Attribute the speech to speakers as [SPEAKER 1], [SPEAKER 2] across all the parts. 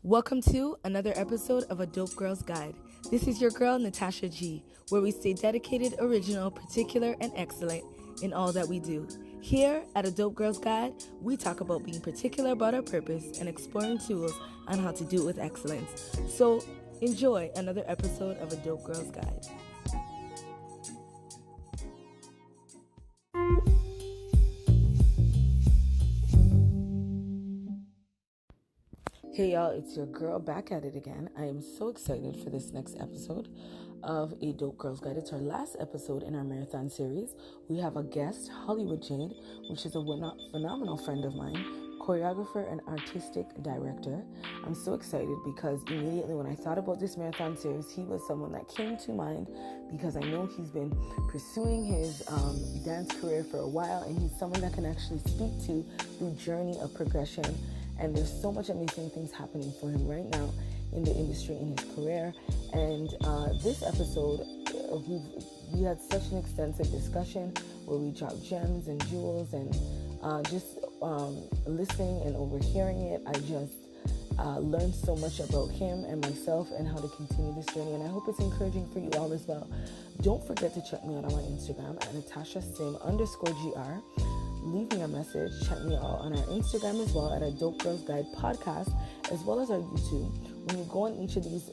[SPEAKER 1] Welcome to another episode of A Dope Girl's Guide. This is your girl, Natasha G, where we stay dedicated, original, particular, and excellent in all that we do. Here at A Dope Girl's Guide, we talk about being particular about our purpose and exploring tools on how to do it with excellence. So enjoy another episode of A Dope Girl's Guide. Hey y'all, it's your girl back at it again. I am so excited for this next episode of A Dope Girl's Guide. It's our last episode in our marathon series. We have a guest, Hollywood Jade, which is a phenomenal friend of mine, choreographer and artistic director. I'm so excited because immediately when I thought about this marathon series, he was someone that came to mind because I know he's been pursuing his dance career for a while, and he's someone that can actually speak to the journey of progression. And there's so much amazing things happening for him right now in the industry, in his career. And this episode, we had such an extensive discussion where we dropped gems and jewels, and just listening and overhearing it, I just learned so much about him and myself and how to continue this journey. And I hope it's encouraging for you all as well. Don't forget to check me out on my Instagram at NatashaSim_GR. Leave me a message. Check me out on our Instagram as well at a Dope Girls Guide podcast, as well as our YouTube. When you go on each of these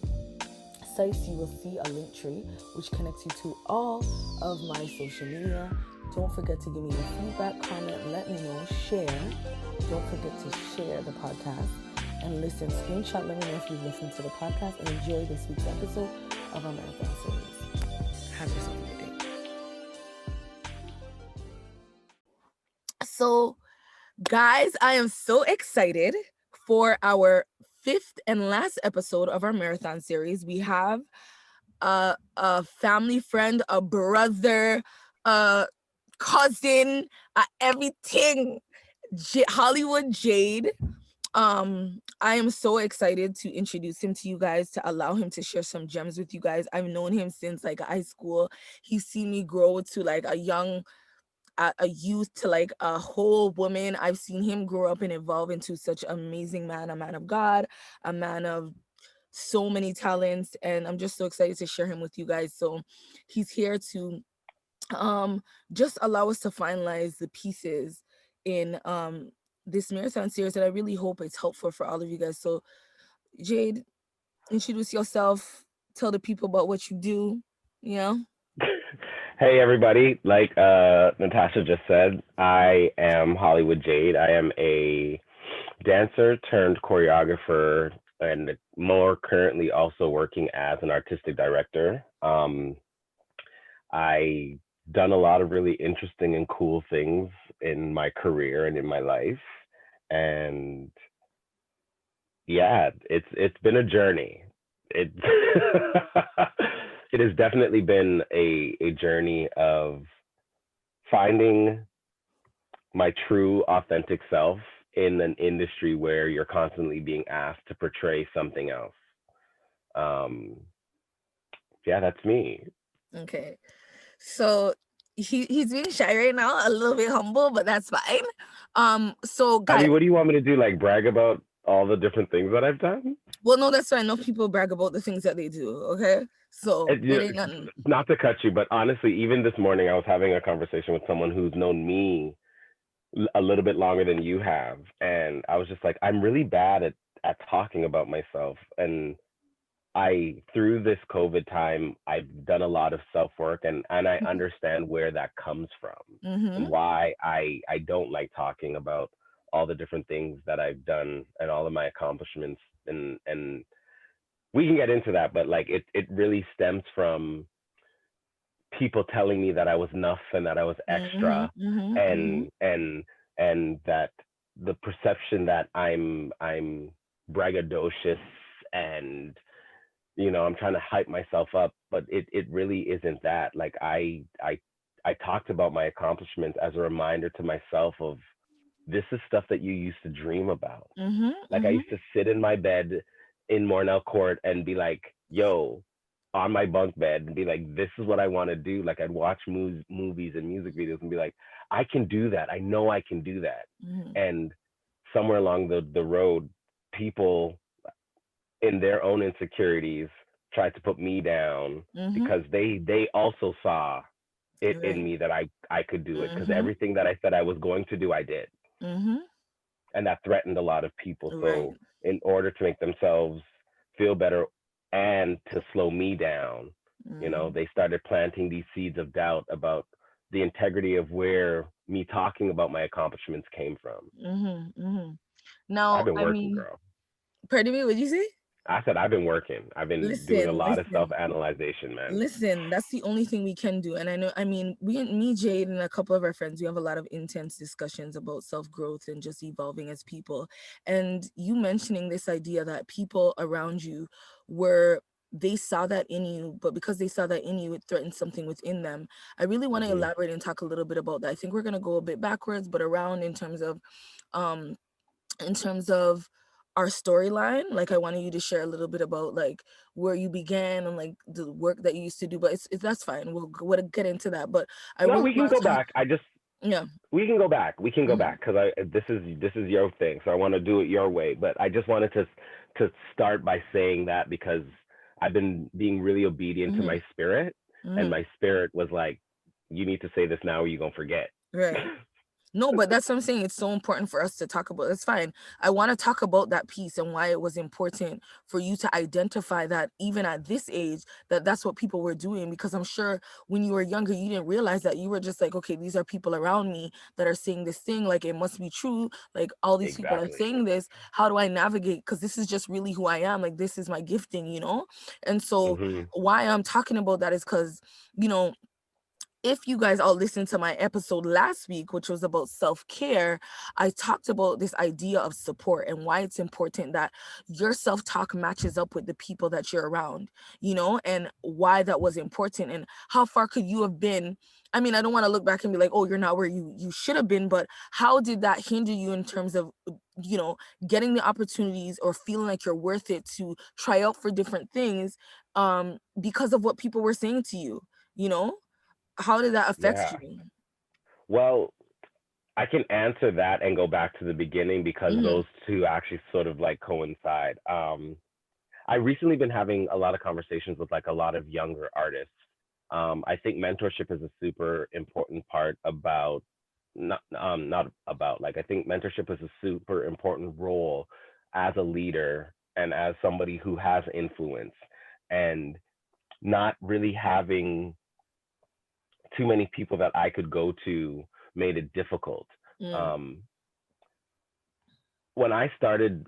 [SPEAKER 1] sites, you will see a link tree which connects you to all of my social media. Don't forget to give me your feedback, comment, let me know, share. Don't forget to share the podcast and listen. Screenshot, let me know if you've listened to the podcast, and enjoy this week's episode of our marathon series. Have yourself a good day. So, guys, I am so excited for our fifth and last episode of our marathon series. We have a family friend, a brother, a cousin, everything, Hollywood Jade. I am so excited to introduce him to you guys, to allow him to share some gems with you guys. I've known him since like high school. He's seen me grow to like a youth to like a whole woman. I've seen him grow up and evolve into such an amazing man, a man of God, a man of so many talents, and I'm just so excited to share him with you guys. So he's here to just allow us to finalize the pieces in this marathon series that I really hope it's helpful for all of you guys. So Jade, introduce yourself, tell the people about what you do, you know.
[SPEAKER 2] Hey everybody, like Natasha just said, I am Hollywood Jade. I am a dancer turned choreographer, and more currently also working as an artistic director. I done a lot of really interesting and cool things in my career and in my life. And yeah, it's been a journey. It it has definitely been a journey of finding my true authentic self in an industry where you're constantly being asked to portray something else. Um, yeah, that's me.
[SPEAKER 1] Okay. So he's being shy right now, a little bit humble, but that's fine. So
[SPEAKER 2] I
[SPEAKER 1] guys,
[SPEAKER 2] mean, what do you want me to do? Like brag about all the different things that I've done?
[SPEAKER 1] well, no, that's fine. No people brag about the things that they do. Okay, so it ain't
[SPEAKER 2] It,
[SPEAKER 1] nothing.
[SPEAKER 2] not to cut you, but honestly, even this morning, I was having a conversation with someone who's known me a little bit longer than you have, and I was just like, I'm really bad at talking about myself. And I, through this COVID time, I've done a lot of self work, and I understand where that comes from,
[SPEAKER 1] Mm-hmm.
[SPEAKER 2] and why I don't like talking about all the different things that I've done and all of my accomplishments. And we can get into that, but like it really stems from people telling me that I was enough and that I was
[SPEAKER 1] Mm-hmm.
[SPEAKER 2] extra,
[SPEAKER 1] Mm-hmm. Mm-hmm.
[SPEAKER 2] and that the perception that I'm braggadocious, and I'm trying to hype myself up, but it really isn't that. Like I talked about my accomplishments as a reminder to myself of, this is stuff that you used to dream about.
[SPEAKER 1] Mm-hmm.
[SPEAKER 2] Like I
[SPEAKER 1] Mm-hmm.
[SPEAKER 2] used to sit in my bed in Mornell Court and be like, yo, on my bunk bed, and be like, this is what I want to do. Like I'd watch movies and music videos and be like, I can do that. I know I can do that.
[SPEAKER 1] Mm-hmm.
[SPEAKER 2] And somewhere along the road, people in their own insecurities tried to put me down
[SPEAKER 1] Mm-hmm.
[SPEAKER 2] because they also saw it in
[SPEAKER 1] Right.
[SPEAKER 2] me that I could do it, because
[SPEAKER 1] Mm-hmm.
[SPEAKER 2] everything that I said I was going to do, I did.
[SPEAKER 1] Mm-hmm.
[SPEAKER 2] And that threatened a lot of people.
[SPEAKER 1] Right.
[SPEAKER 2] So in order to make themselves feel better and to slow me down,
[SPEAKER 1] Mm-hmm.
[SPEAKER 2] they started planting these seeds of doubt about the integrity of where me talking about my accomplishments came from.
[SPEAKER 1] Mm-hmm. Mm-hmm.
[SPEAKER 2] I've
[SPEAKER 1] Now,
[SPEAKER 2] been
[SPEAKER 1] I
[SPEAKER 2] working,
[SPEAKER 1] mean,
[SPEAKER 2] girl.
[SPEAKER 1] pardon me, what'd you say?
[SPEAKER 2] I said I've been working. I've been doing a
[SPEAKER 1] Listen,
[SPEAKER 2] lot of
[SPEAKER 1] listen.
[SPEAKER 2] self-analyzation, man.
[SPEAKER 1] Listen, that's the only thing we can do. And I know, I mean, me, Jade, and a couple of our friends, we have a lot of intense discussions about self growth and just evolving as people. And you mentioning this idea that people around you were, they saw that in you, but because they saw that in you, it threatened something within them. I really want to
[SPEAKER 2] Hmm.
[SPEAKER 1] elaborate and talk a little bit about that. I think we're going to go a bit backwards, but around um, in terms of our storyline. Like, I wanted you to share a little bit about like where you began and like the work that you used to do, but it's that's fine, we'll get into that. But I
[SPEAKER 2] No,
[SPEAKER 1] really
[SPEAKER 2] we can
[SPEAKER 1] want
[SPEAKER 2] go
[SPEAKER 1] to talk.
[SPEAKER 2] back. I just
[SPEAKER 1] Yeah.
[SPEAKER 2] We can go back. We can go
[SPEAKER 1] Hmm.
[SPEAKER 2] back because I this is your thing, so I want to do it your way. But I just wanted to start by saying that because I've been being really obedient to
[SPEAKER 1] Hmm.
[SPEAKER 2] my spirit, and
[SPEAKER 1] Hmm.
[SPEAKER 2] my spirit was like, "You need to say this now, or you're gonna forget."
[SPEAKER 1] Right. No, but that's what I'm saying. It's so important for us to talk about. It's fine. I want to talk about that piece and why it was important for you to identify that even at this age, that that's what people were doing. Because I'm sure when you were younger, you didn't realize that. You were just like, okay, these are people around me that are saying this thing. Like, it must be true. Like, all these people are
[SPEAKER 2] Exactly.
[SPEAKER 1] saying this. How do I navigate? Because this is just really who I am. Like, this is my gifting. And so
[SPEAKER 2] Hmm.
[SPEAKER 1] why I'm talking about that is because, you know, if you guys all listened to my episode last week, which was about self care, I talked about this idea of support and why it's important that your self talk matches up with the people that you're around, and why that was important and how far could you have been. I mean, I don't want to look back and be like, oh, you're not where you should have been, but how did that hinder you in terms of, you know, getting the opportunities or feeling like you're worth it to try out for different things because of what people were saying to you, you know? How did that affect
[SPEAKER 2] Yeah.
[SPEAKER 1] you?
[SPEAKER 2] Well, I can answer that and go back to the beginning because
[SPEAKER 1] Mhm.
[SPEAKER 2] those two actually sort of like coincide. I recently been having a lot of conversations with like a lot of younger artists. I think mentorship is a super important part about not about like I think mentorship is a super important role as a leader and as somebody who has influence, and not really having too many people that I could go to made it difficult.
[SPEAKER 1] Mm.
[SPEAKER 2] Um, when I started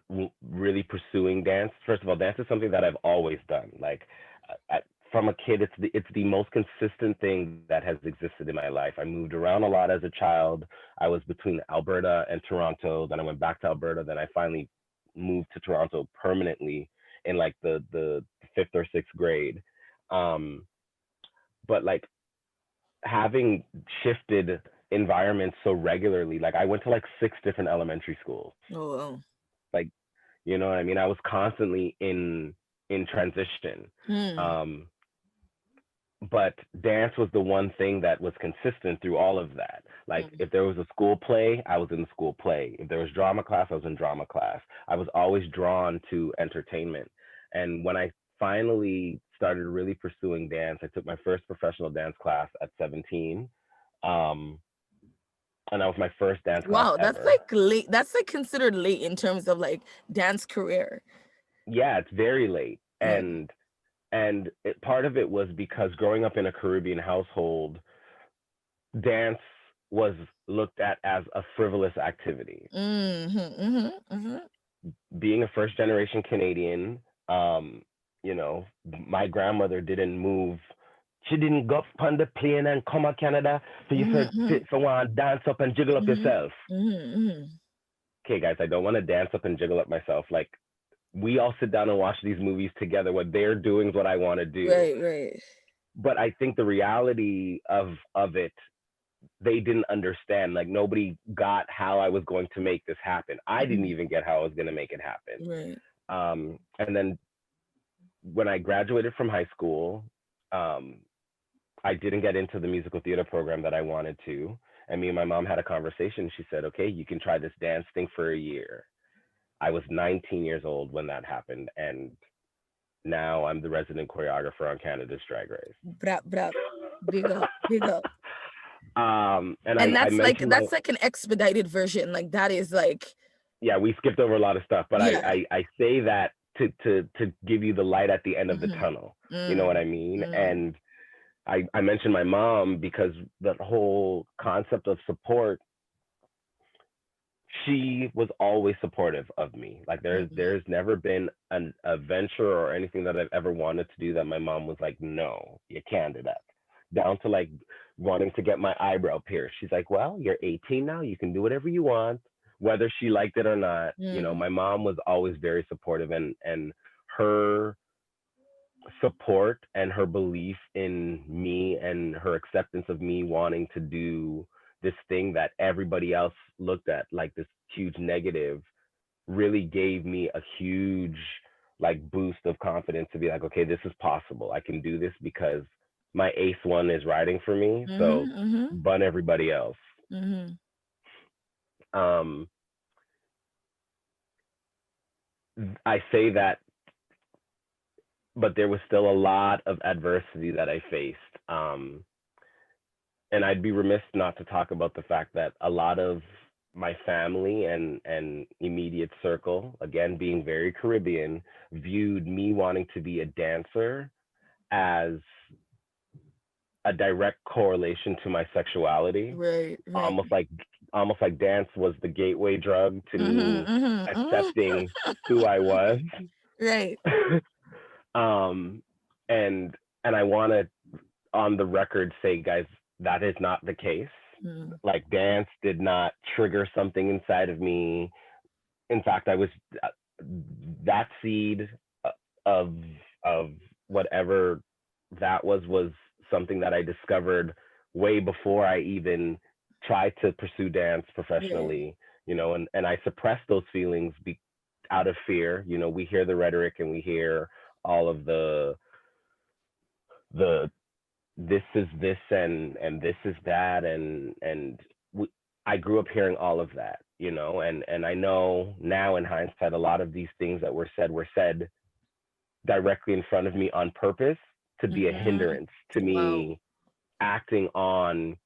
[SPEAKER 2] really pursuing dance, first of all, dance is something that I've always done. Like from a kid, it's the most consistent thing that has existed in my life. I moved around a lot as a child. I was between Alberta and Toronto. Then I went back to Alberta. Then I finally moved to Toronto permanently in like the fifth or sixth grade. Um, but like having shifted environments so regularly, like I went to like six different elementary schools.
[SPEAKER 1] Oh, wow.
[SPEAKER 2] Like, you know what I mean? I was constantly in transition.
[SPEAKER 1] Mm.
[SPEAKER 2] Um, but dance was the one thing that was consistent through all of that. Like
[SPEAKER 1] Mm.
[SPEAKER 2] if there was a school play, I was in the school play. If there was drama class, I was in drama class. I was always drawn to entertainment. And when I finally started really pursuing dance, I took my first professional dance class at 17. Um, and that was my first dance class
[SPEAKER 1] Wow, that's
[SPEAKER 2] ever.
[SPEAKER 1] like late. That's like considered late in terms of like dance career.
[SPEAKER 2] Yeah, it's very late.
[SPEAKER 1] Yeah.
[SPEAKER 2] Part of it was because growing up in a Caribbean household, dance was looked at as a frivolous activity.
[SPEAKER 1] Mhm. Mhm. Mhm.
[SPEAKER 2] Being a first generation Canadian, um, my grandmother didn't move. She didn't go up on the plane and come to Canada for you
[SPEAKER 1] Mhm. Mhm.
[SPEAKER 2] for one dance up and jiggle up
[SPEAKER 1] Mhm.
[SPEAKER 2] yourself.
[SPEAKER 1] Mhm. Mhm.
[SPEAKER 2] Okay, guys, I don't want to dance up and jiggle up myself. Like we all sit down and watch these movies together. What they're doing is what I want to do.
[SPEAKER 1] Right. Right.
[SPEAKER 2] But I think the reality of it, they didn't understand. Like nobody got how I was going to make this happen. I didn't
[SPEAKER 1] Mhm.
[SPEAKER 2] even get how I was going to make it happen.
[SPEAKER 1] Right.
[SPEAKER 2] And then when I graduated from high school, um, I didn't get into the musical theater program that I wanted to. And me and my mom had a conversation. She said, "Okay, you can try this dance thing for a year." I was 19 years old when that happened, and now I'm the resident choreographer on Canada's Drag Race.
[SPEAKER 1] Brap, brap. Big up, big up.
[SPEAKER 2] And
[SPEAKER 1] And
[SPEAKER 2] I mentioned
[SPEAKER 1] that's like an expedited version. Like that is like,
[SPEAKER 2] yeah, we skipped over a lot of stuff, but
[SPEAKER 1] yeah.
[SPEAKER 2] I say that to give you the light at the end of the
[SPEAKER 1] Mm-hmm.
[SPEAKER 2] tunnel. You know what I mean?
[SPEAKER 1] Mm.
[SPEAKER 2] And I mentioned my mom because the whole concept of support, she was always supportive of me. Like
[SPEAKER 1] Mm.
[SPEAKER 2] there's never been a venture or anything that I've ever wanted to do that my mom was like, no, you can't do that. Down to like wanting to get my eyebrow pierced. She's like, well, you're 18 now, you can do whatever you want, whether she liked it or not. You know,
[SPEAKER 1] Mm.
[SPEAKER 2] my mom was always very supportive, and her support and her belief in me and her acceptance of me wanting to do this thing that everybody else looked at like this huge negative really gave me a huge like boost of confidence to be like, okay, this is possible. I can do this because my ace one is riding for me. So
[SPEAKER 1] Mm-hmm. Mm-hmm.
[SPEAKER 2] bun everybody else.
[SPEAKER 1] Mm-hmm.
[SPEAKER 2] Um, I say that, but there was still a lot of adversity that I faced. And I'd be remiss not to talk about the fact that a lot of my family and immediate circle, again being very Caribbean, viewed me wanting to be a dancer as a direct correlation to my sexuality.
[SPEAKER 1] Right, right.
[SPEAKER 2] Almost like almost like dance was the gateway drug to
[SPEAKER 1] Mm-hmm.
[SPEAKER 2] me
[SPEAKER 1] Mm-hmm.
[SPEAKER 2] accepting who I was.
[SPEAKER 1] Right.
[SPEAKER 2] um and I want to on the record say, guys, that is not the case.
[SPEAKER 1] Mm.
[SPEAKER 2] Like dance did not trigger something inside of me. In fact, I was that seed of of whatever that was something that I discovered way before I even tried to pursue dance
[SPEAKER 1] Right.
[SPEAKER 2] professionally, you know, and I suppressed those feelings out of fear. You know, we hear the rhetoric and we hear all of the this is this and this is that and we, I grew up hearing all of that, you know, and I know now in hindsight a lot of these things that were said directly in front of me on purpose to be a
[SPEAKER 1] Mm-hmm.
[SPEAKER 2] hindrance to
[SPEAKER 1] Wow.
[SPEAKER 2] me acting on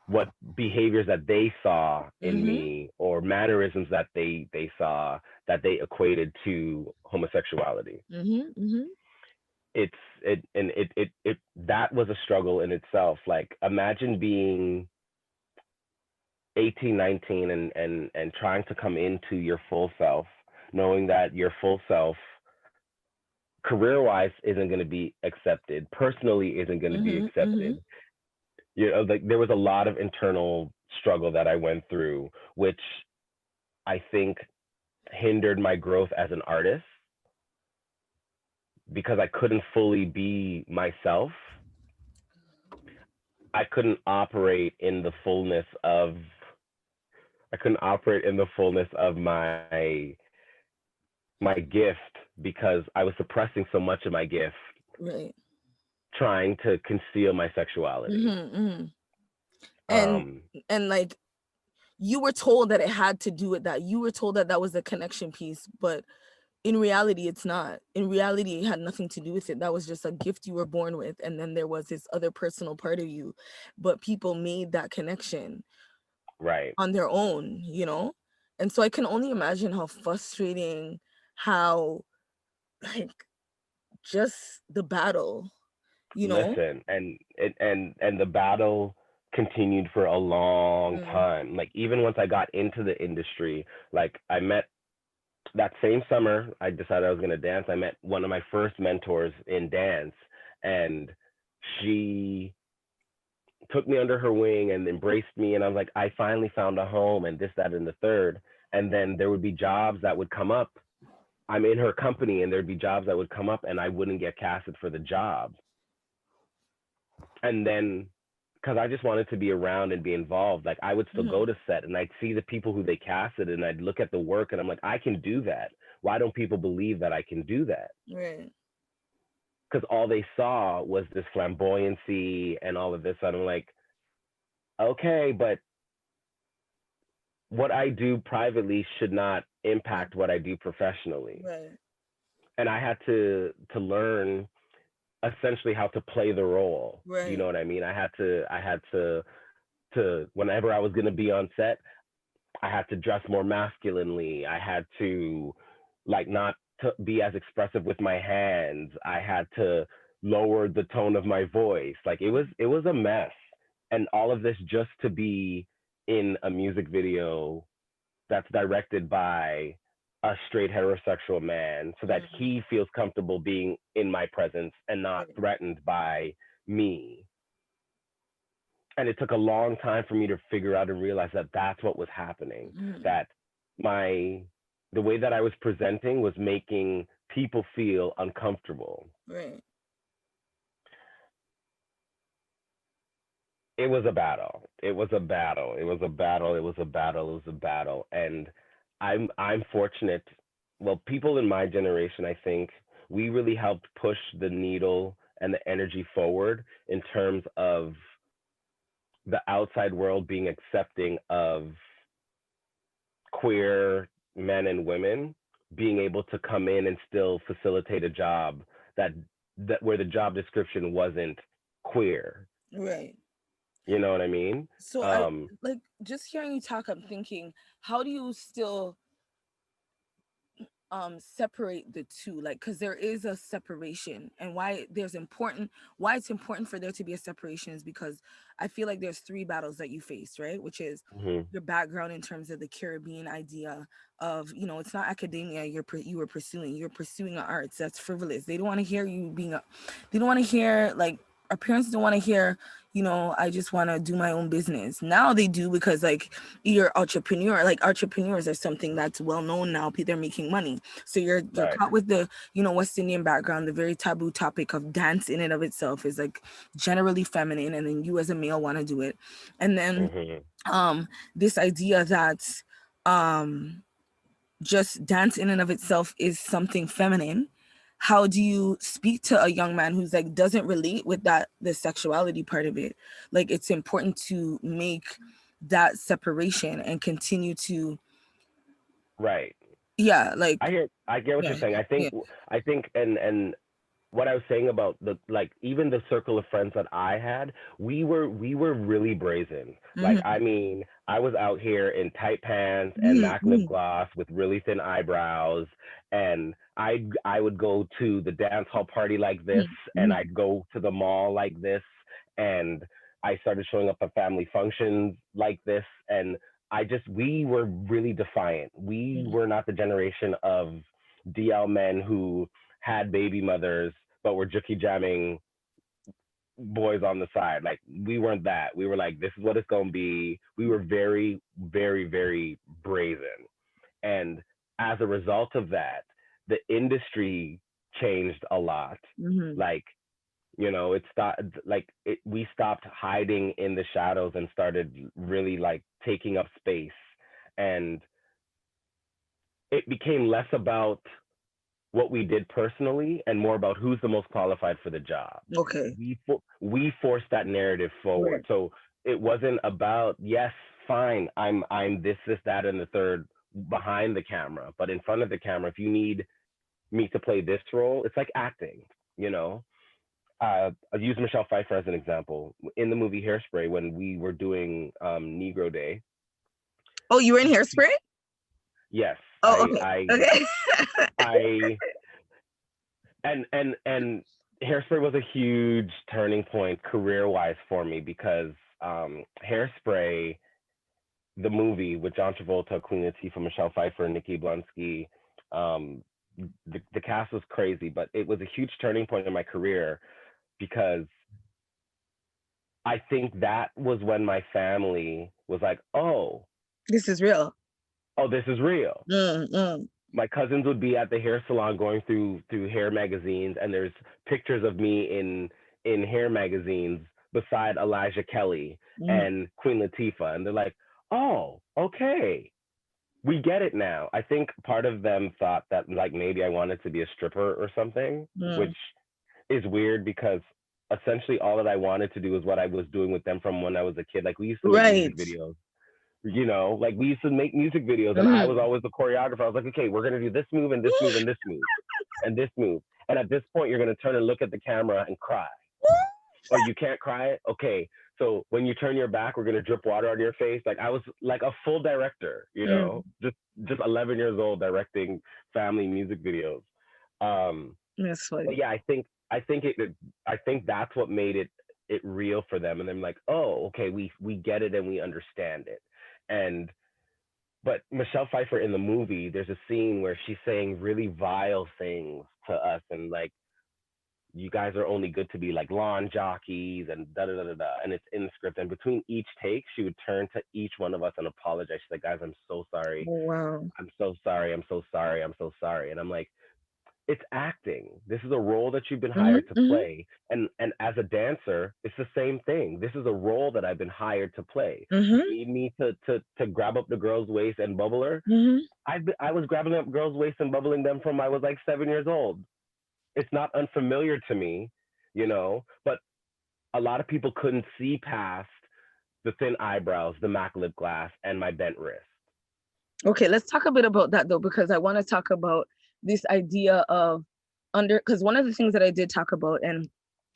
[SPEAKER 2] what behaviors that they saw in
[SPEAKER 1] Mm-hmm.
[SPEAKER 2] me or mannerisms that they saw that they equated to homosexuality.
[SPEAKER 1] Mm-hmm. Mm-hmm.
[SPEAKER 2] It's it that was a struggle in itself. Like imagine being 18, 19 and trying to come into your full self, knowing that your full self career wise isn't going to be accepted, personally isn't going to be
[SPEAKER 1] Mm-hmm. Mm-hmm.
[SPEAKER 2] accepted. You know, like there was a lot of internal struggle that I went through, which I think hindered my growth as an artist because I couldn't fully be myself. I couldn't operate in the fullness of I couldn't operate in the fullness of my gift because I was suppressing so much of my gift,
[SPEAKER 1] Right.
[SPEAKER 2] trying to conceal my sexuality.
[SPEAKER 1] Mm-hmm. Mm-hmm. And
[SPEAKER 2] Um,
[SPEAKER 1] like you were told that it had to do with that. You were told that that was the connection piece, but in reality, it's not. In reality, it had nothing to do with it. That was just a gift you were born with, and then there was this other personal part of you. But people made that connection
[SPEAKER 2] right.
[SPEAKER 1] on their own, you know? And so I can only imagine how frustrating, how like just the battle, you know?
[SPEAKER 2] Listen, and the battle continued for a long
[SPEAKER 1] Mm.
[SPEAKER 2] time. Like even once I got into the industry, like I met that same summer I decided I was going to dance. I met one of my first mentors in dance, and she took me under her wing and embraced me, and I was like, I finally found a home and this, that, and the third. And then there would be jobs that would come up. I'm in her company and there'd be jobs that would come up and I wouldn't get casted for the job. And then because I just wanted to be around and be involved, like I would still
[SPEAKER 1] Mm-hmm.
[SPEAKER 2] go to set and I'd see the people who they casted and I'd look at the work and I'm like, I can do that. Why don't people believe that I can do that?
[SPEAKER 1] Right.
[SPEAKER 2] Because all they saw was this flamboyancy and all of this. And I'm like, okay, but what I do privately should not impact what I do professionally.
[SPEAKER 1] Right.
[SPEAKER 2] And I had to learn essentially how to play the role. You know
[SPEAKER 1] Right.
[SPEAKER 2] what I mean? I had to whenever I was going to be on set, I had to dress more masculinely. I had to like not to be as expressive with my hands. I had to lower the tone of my voice. Like it was a mess. And all of this just to be in a music video that's directed by a straight heterosexual man so that
[SPEAKER 1] Mm,
[SPEAKER 2] he feels comfortable being in my presence and not
[SPEAKER 1] right.
[SPEAKER 2] threatened by me. And it took a long time for me to figure out and realize that that's what was happening,
[SPEAKER 1] Mm,
[SPEAKER 2] that my the way that I was presenting was making people feel uncomfortable.
[SPEAKER 1] right.
[SPEAKER 2] It was a battle. It was a battle. It was a battle. It was a battle. It was a battle. And I'm fortunate. Well, people in my generation, I think, we really helped push the needle and the energy forward in terms of the outside world being accepting of queer men and women being able to come in and still facilitate a job that where the job description wasn't queer.
[SPEAKER 1] Right.
[SPEAKER 2] You know what I mean?
[SPEAKER 1] So I
[SPEAKER 2] Um,
[SPEAKER 1] like just hearing you talk, I'm thinking, how do you still separate the two, like, because there is a separation, and why it's important for there to be a separation is because I feel like there's three battles that you face, right? Which is
[SPEAKER 2] mhm,
[SPEAKER 1] your background in terms of the Caribbean idea of, it's not academia you were pursuing, you're pursuing an arts that's frivolous. They don't want to hear you being a they don't want to hear, like, our parents don't want to hear, I just want to do my own business. Now they do, because like you're entrepreneur, like entrepreneurs are something that's well known now. They're making money. So you're
[SPEAKER 2] right.
[SPEAKER 1] caught with the, West Indian background. The very taboo topic of dance in and of itself is like generally feminine, and then you as a male want to do it. And then
[SPEAKER 2] Mhm.
[SPEAKER 1] this idea that um just dance in and of itself is something feminine. How do you speak to a young man who's like doesn't relate with that, the sexuality part of it? Like, it's important to make that separation and continue to,
[SPEAKER 2] Right.
[SPEAKER 1] yeah, like,
[SPEAKER 2] I get what
[SPEAKER 1] yeah,
[SPEAKER 2] you're saying.
[SPEAKER 1] yeah.
[SPEAKER 2] I think and what I was saying about the like even the circle of friends that I had, we were really brazen. Like
[SPEAKER 1] Mm-hmm,
[SPEAKER 2] I mean, I was out here in tight pants and MAC lip
[SPEAKER 1] mm-hmm,
[SPEAKER 2] gloss with really thin eyebrows, and I would go to the dance hall party like this, and
[SPEAKER 1] mm-hmm,
[SPEAKER 2] I'd go to the mall like this, and I started showing up at family functions like this, and we were really defiant. We
[SPEAKER 1] mm-hmm,
[SPEAKER 2] were not the generation of DL men who had baby mothers but were jookie jamming boys on the side. Like we weren't that. We were like, this is what it's gonna be. We were very, very, very brazen. And as a result of that, the industry changed a lot.
[SPEAKER 1] mm-hmm.
[SPEAKER 2] Like, it started like we stopped hiding in the shadows and started really like taking up space. And it became less about what we did personally and more about who's the most qualified for the job.
[SPEAKER 1] Okay.
[SPEAKER 2] We forced that narrative forward.
[SPEAKER 1] Right.
[SPEAKER 2] So it wasn't about, yes, fine, I'm this that and the third behind the camera, but in front of the camera, if you need me to play this role, it's like acting, you know. I'll use Michelle Pfeiffer as an example. In the movie Hairspray, when we were doing Negro Day,
[SPEAKER 1] Oh, you were in Hairspray?
[SPEAKER 2] yes,
[SPEAKER 1] Oh, okay. Okay.
[SPEAKER 2] I and Hairspray was a huge turning point career wise for me because Hairspray, the movie with John Travolta, Queen Latifah, Michelle Pfeiffer, Nikki Blonsky, um, the cast was crazy, but it was a huge turning point in my career because I think that was when my family was like,
[SPEAKER 1] This is real.
[SPEAKER 2] oh, this is real.
[SPEAKER 1] Mm, mm,
[SPEAKER 2] My cousins would be at the hair salon going through hair magazines, and there's pictures of me in hair magazines beside Elijah Kelly
[SPEAKER 1] mm,
[SPEAKER 2] and Queen Latifah, and they're like, "Oh, okay, we get it now." I think part of them thought that like maybe I wanted to be a stripper or something,
[SPEAKER 1] mm.
[SPEAKER 2] which is weird because essentially all that I wanted to do was what I was doing with them from when I was a kid. Like we used to make music
[SPEAKER 1] Right.
[SPEAKER 2] videos Like we used to make music videos and I was always the choreographer. I was like, okay, we're going to do this move and this move and this move and this move. And at this point, you're going to turn and look at the camera and cry. Or you can't cry. Okay. So when you turn your back, we're going to drip water on your face. Like I was like a full director, just 11 years old directing family music videos.
[SPEAKER 3] That's funny.
[SPEAKER 2] But yeah, I think that's what made it real for them. And they're like, oh, okay, we get it and we understand it. And but Michelle Pfeiffer in the movie, there's a scene where she's saying really vile things to us and like, you guys are only good to be like lawn jockeys and da da da da da. And it's in the script. And between each take, she would turn to each one of us and apologize. She's like, guys, I'm so sorry.
[SPEAKER 3] Oh, wow.
[SPEAKER 2] I'm so sorry. I'm so sorry. I'm so sorry. And I'm like, it's acting. This is a role that you've been hired to play. And as a dancer, it's the same thing. This is a role that I've been hired to play. You need me to grab up the girl's waist and bubble her. I was grabbing up girls' waist and bubbling them from I was like 7 years old. It's not unfamiliar to me, but a lot of people couldn't see past the thin eyebrows, the MAC lip gloss, and my bent wrist.
[SPEAKER 3] Okay, let's talk a bit about that though, because I want to talk about this idea of because one of the things that I did talk about, and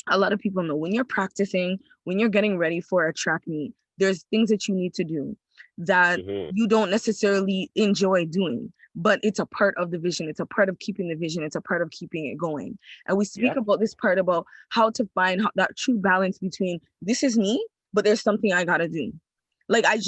[SPEAKER 3] a lot of people know, when you're practicing, when you're getting ready for a track meet, there's things that you need to do that you don't necessarily enjoy doing, but it's a part of the vision. It's a part of keeping the vision. It's a part of keeping it going. And we speak about this part about how to find that true balance between this is me, but there's something I got to do. Like I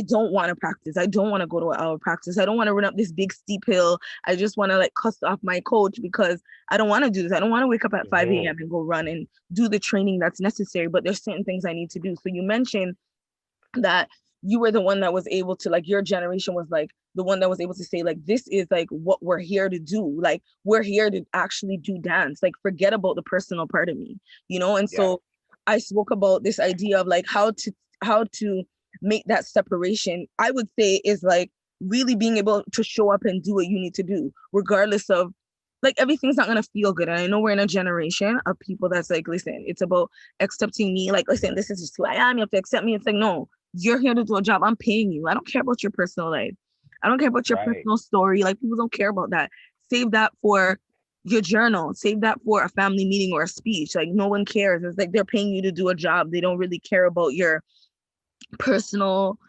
[SPEAKER 3] don't want to practice. I don't want to go to an hour practice. I don't want to run up this big steep hill. I just want to like cuss off my coach because I don't want to do this. I don't want to wake up at 5 a.m. and go run and do the training that's necessary, but there's certain things I need to do. So you mentioned that you were the one that was able to, like, your generation was like the one that was able to say, like, this is like what we're here to do. Like, we're here to actually do dance. Like, forget about the personal part of me, And so I spoke about this idea of like how to make that separation. I would say is like really being able to show up and do what you need to do, regardless of like everything's not gonna feel good. And I know we're in a generation of people that's like, listen, it's about accepting me. Like, listen, this is just who I am. You have to accept me. It's like, no, you're here to do a job. I'm paying you. I don't care about your personal life. I don't care about your personal story. Like, people don't care about that. Save that for your journal. Save that for a family meeting or a speech. Like, no one cares. It's like they're paying you to do a job. They don't really care about your personal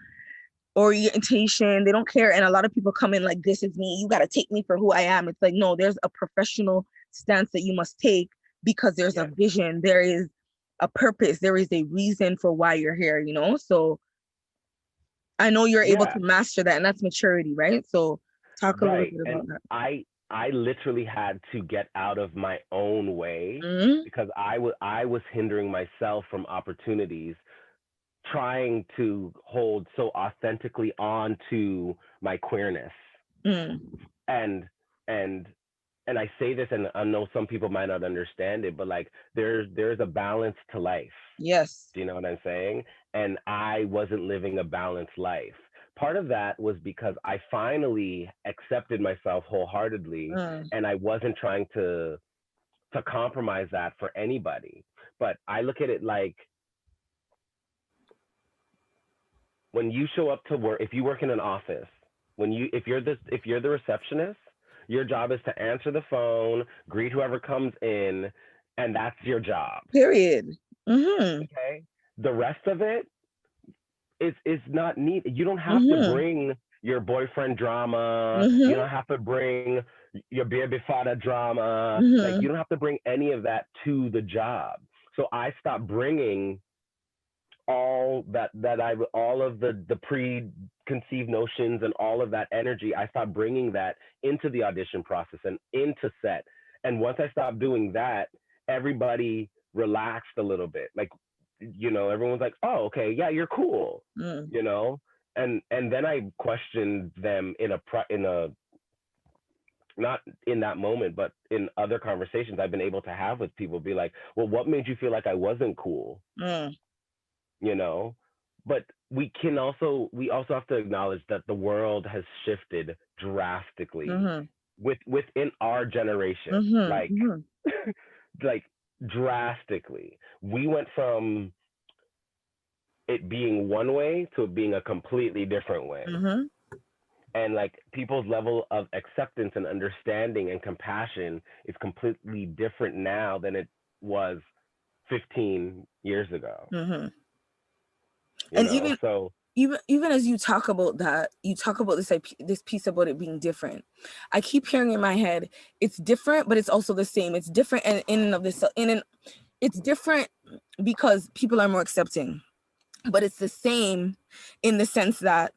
[SPEAKER 3] orientation. They don't care. And a lot of people come in like, this is me. You got to take me for who I am. It's like, no, there's a professional stance that you must take because there's a vision. There is a purpose. There is a reason for why you're here, So I know you're able to master that, and that's maturity, right? So talk a little bit about that.
[SPEAKER 2] I literally had to get out of my own way because I was hindering myself from opportunities, trying to hold so authentically on to my queerness. And I say this, and I know some people might not understand it, but like there's a balance to life.
[SPEAKER 3] Yes.
[SPEAKER 2] Do you know what I'm saying? And I wasn't living a balanced life. Part of that was because I finally accepted myself wholeheartedly, and I wasn't trying to compromise that for anybody. But I look at it like, when you show up to work, if you work in an office, if you're the receptionist, your job is to answer the phone, greet whoever comes in, and that's your job.
[SPEAKER 3] Period.
[SPEAKER 2] Okay. The rest of it is not needed. You don't have to bring your boyfriend drama. You don't have to bring your baby father drama. Like, you don't have to bring any of that to the job. So I stopped bringing all of the preconceived notions and all of that energy. I stopped bringing that into the audition process and into set. And once I stopped doing that, everybody relaxed a little bit. Like, everyone's like, oh, okay, yeah, you're cool. And then I questioned them in a not in that moment, but in other conversations I've been able to have with people, be like, well, what made you feel like I wasn't cool? But we also have to acknowledge that the world has shifted drastically within our generation. Like drastically. We went from it being one way to it being a completely different way.
[SPEAKER 3] Mm-hmm.
[SPEAKER 2] And like people's level of acceptance and understanding and compassion is completely different now than it was 15 years ago.
[SPEAKER 3] Mm-hmm.
[SPEAKER 2] You
[SPEAKER 3] And
[SPEAKER 2] know, so
[SPEAKER 3] even as you talk about that, you talk about this piece about it being different. I keep hearing in my head, it's different, but it's also the same. It's different, and in and of this, it's different because people are more accepting, but it's the same in the sense that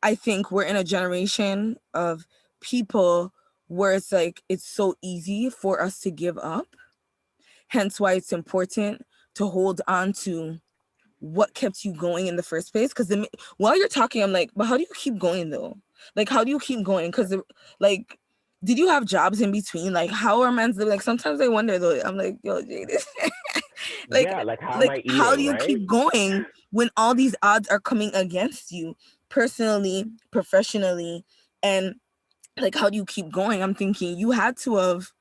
[SPEAKER 3] I think we're in a generation of people where it's like it's so easy for us to give up. Hence why it's important to hold on to what kept you going in the first place. Because while you're talking, I'm like, but how do you keep going though? Like, how do you keep going? Because like, did you have jobs in between? Like, how are men's living? Like, sometimes I wonder though. I'm like, yo, Jade, like,
[SPEAKER 2] yeah, like how am I
[SPEAKER 3] how do
[SPEAKER 2] eating,
[SPEAKER 3] you
[SPEAKER 2] right?
[SPEAKER 3] keep going when all these odds are coming against you, personally, professionally, and like, how do you keep going? I'm thinking you had to have.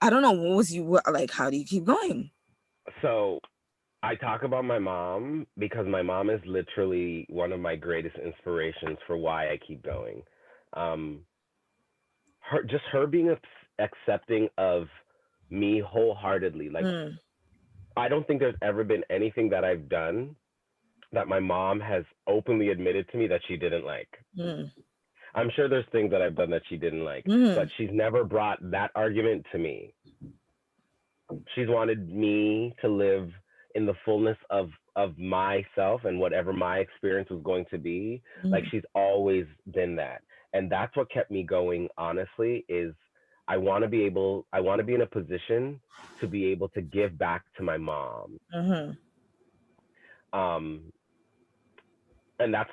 [SPEAKER 3] I don't know what was you like. How do you keep going?
[SPEAKER 2] So I talk about my mom because my mom is literally one of my greatest inspirations for why I keep going. Um, her being accepting of me wholeheartedly. Like
[SPEAKER 3] Mm,
[SPEAKER 2] I don't think there's ever been anything that I've done that my mom has openly admitted to me that she didn't like.
[SPEAKER 3] mm,
[SPEAKER 2] I'm sure there's things that I've done that she didn't like, but
[SPEAKER 3] mm,
[SPEAKER 2] she's never brought that argument to me. She's wanted me to live in the fullness of myself and whatever my experience was going to be. Like
[SPEAKER 3] mm,
[SPEAKER 2] she's always been that. And that's what kept me going, honestly, is I want to be in a position to be able to give back to my mom.
[SPEAKER 3] mm,
[SPEAKER 2] Um and that's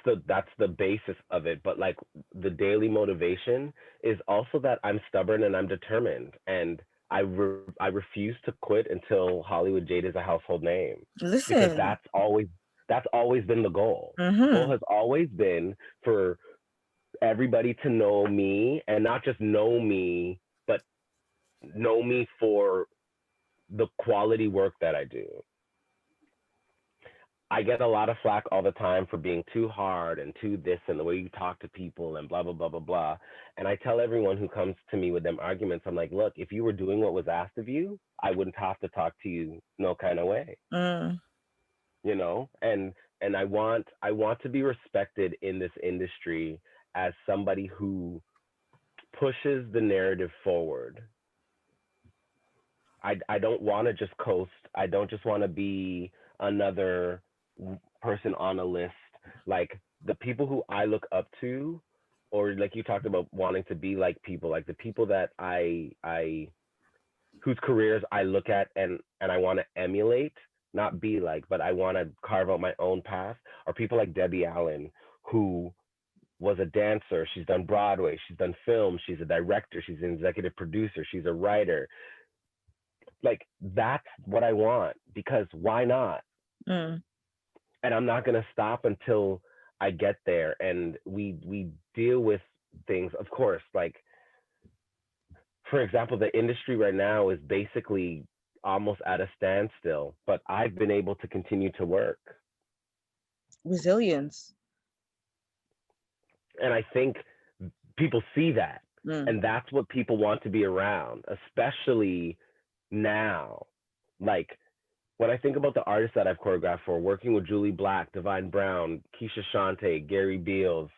[SPEAKER 2] the basis of it, but like the daily motivation is also that I'm stubborn and I'm determined, and I refuse to quit until Hollywood Jade is a household name, because
[SPEAKER 3] listen.
[SPEAKER 2] that's always been the goal. The goal
[SPEAKER 3] Mm-hmm.
[SPEAKER 2] has always been for everybody to know me, and not just know me, but know me for the quality work that I do. I get a lot of flack all the time for being too hard and too this and the way you talk to people and blah blah blah blah blah. And I tell everyone who comes to me with them arguments, I'm like, look, if you were doing what was asked of you, I wouldn't have to talk to you no kind of way,
[SPEAKER 3] Mm,
[SPEAKER 2] you know? And I want to be respected in this industry as somebody who pushes the narrative forward. I don't want to just coast. I don't just want to be another person on a list. Like the people who I look up to, or like you talked about wanting to be like people, like the people that I whose careers I look at and I want to emulate, not be like, but I want to carve out my own path, are people like Debbie Allen, who was a dancer. She's done Broadway, she's done film, she's a director, she's an executive producer, she's a writer. Like that's what I want, because why not?
[SPEAKER 3] mm,
[SPEAKER 2] And I'm not going to stop until I get there. And we deal with things, of course, like for example, the industry right now is basically almost at a standstill, but I've been able to continue to work.
[SPEAKER 3] resilience.
[SPEAKER 2] And I think people see that,
[SPEAKER 3] Mm,
[SPEAKER 2] and that's what people want to be around, especially now. Like when I think about the artists that I've choreographed for, working with Julie Black, Divine Brown, Keisha Shante, Gary Beals,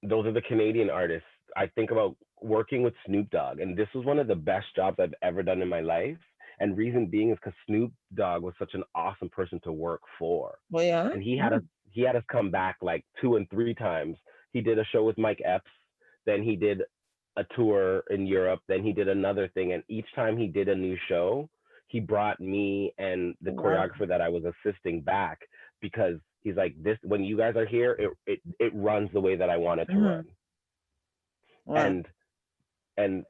[SPEAKER 2] those are the Canadian artists. I think about working with Snoop Dogg, and this was one of the best jobs I've ever done in my life. And reason being is because Snoop Dogg was such an awesome person to work for,
[SPEAKER 3] well, yeah.
[SPEAKER 2] and he had us come back like 2 and 3 times. He did a show with Mike Epps, then he did a tour in Europe, then he did another thing, and each time he did a new show, he brought me and the
[SPEAKER 3] Wow.
[SPEAKER 2] choreographer that I was assisting back, because he's like, this when you guys are here, it runs the way that I want it to
[SPEAKER 3] Mm-hmm.
[SPEAKER 2] run.
[SPEAKER 3] Wow.
[SPEAKER 2] And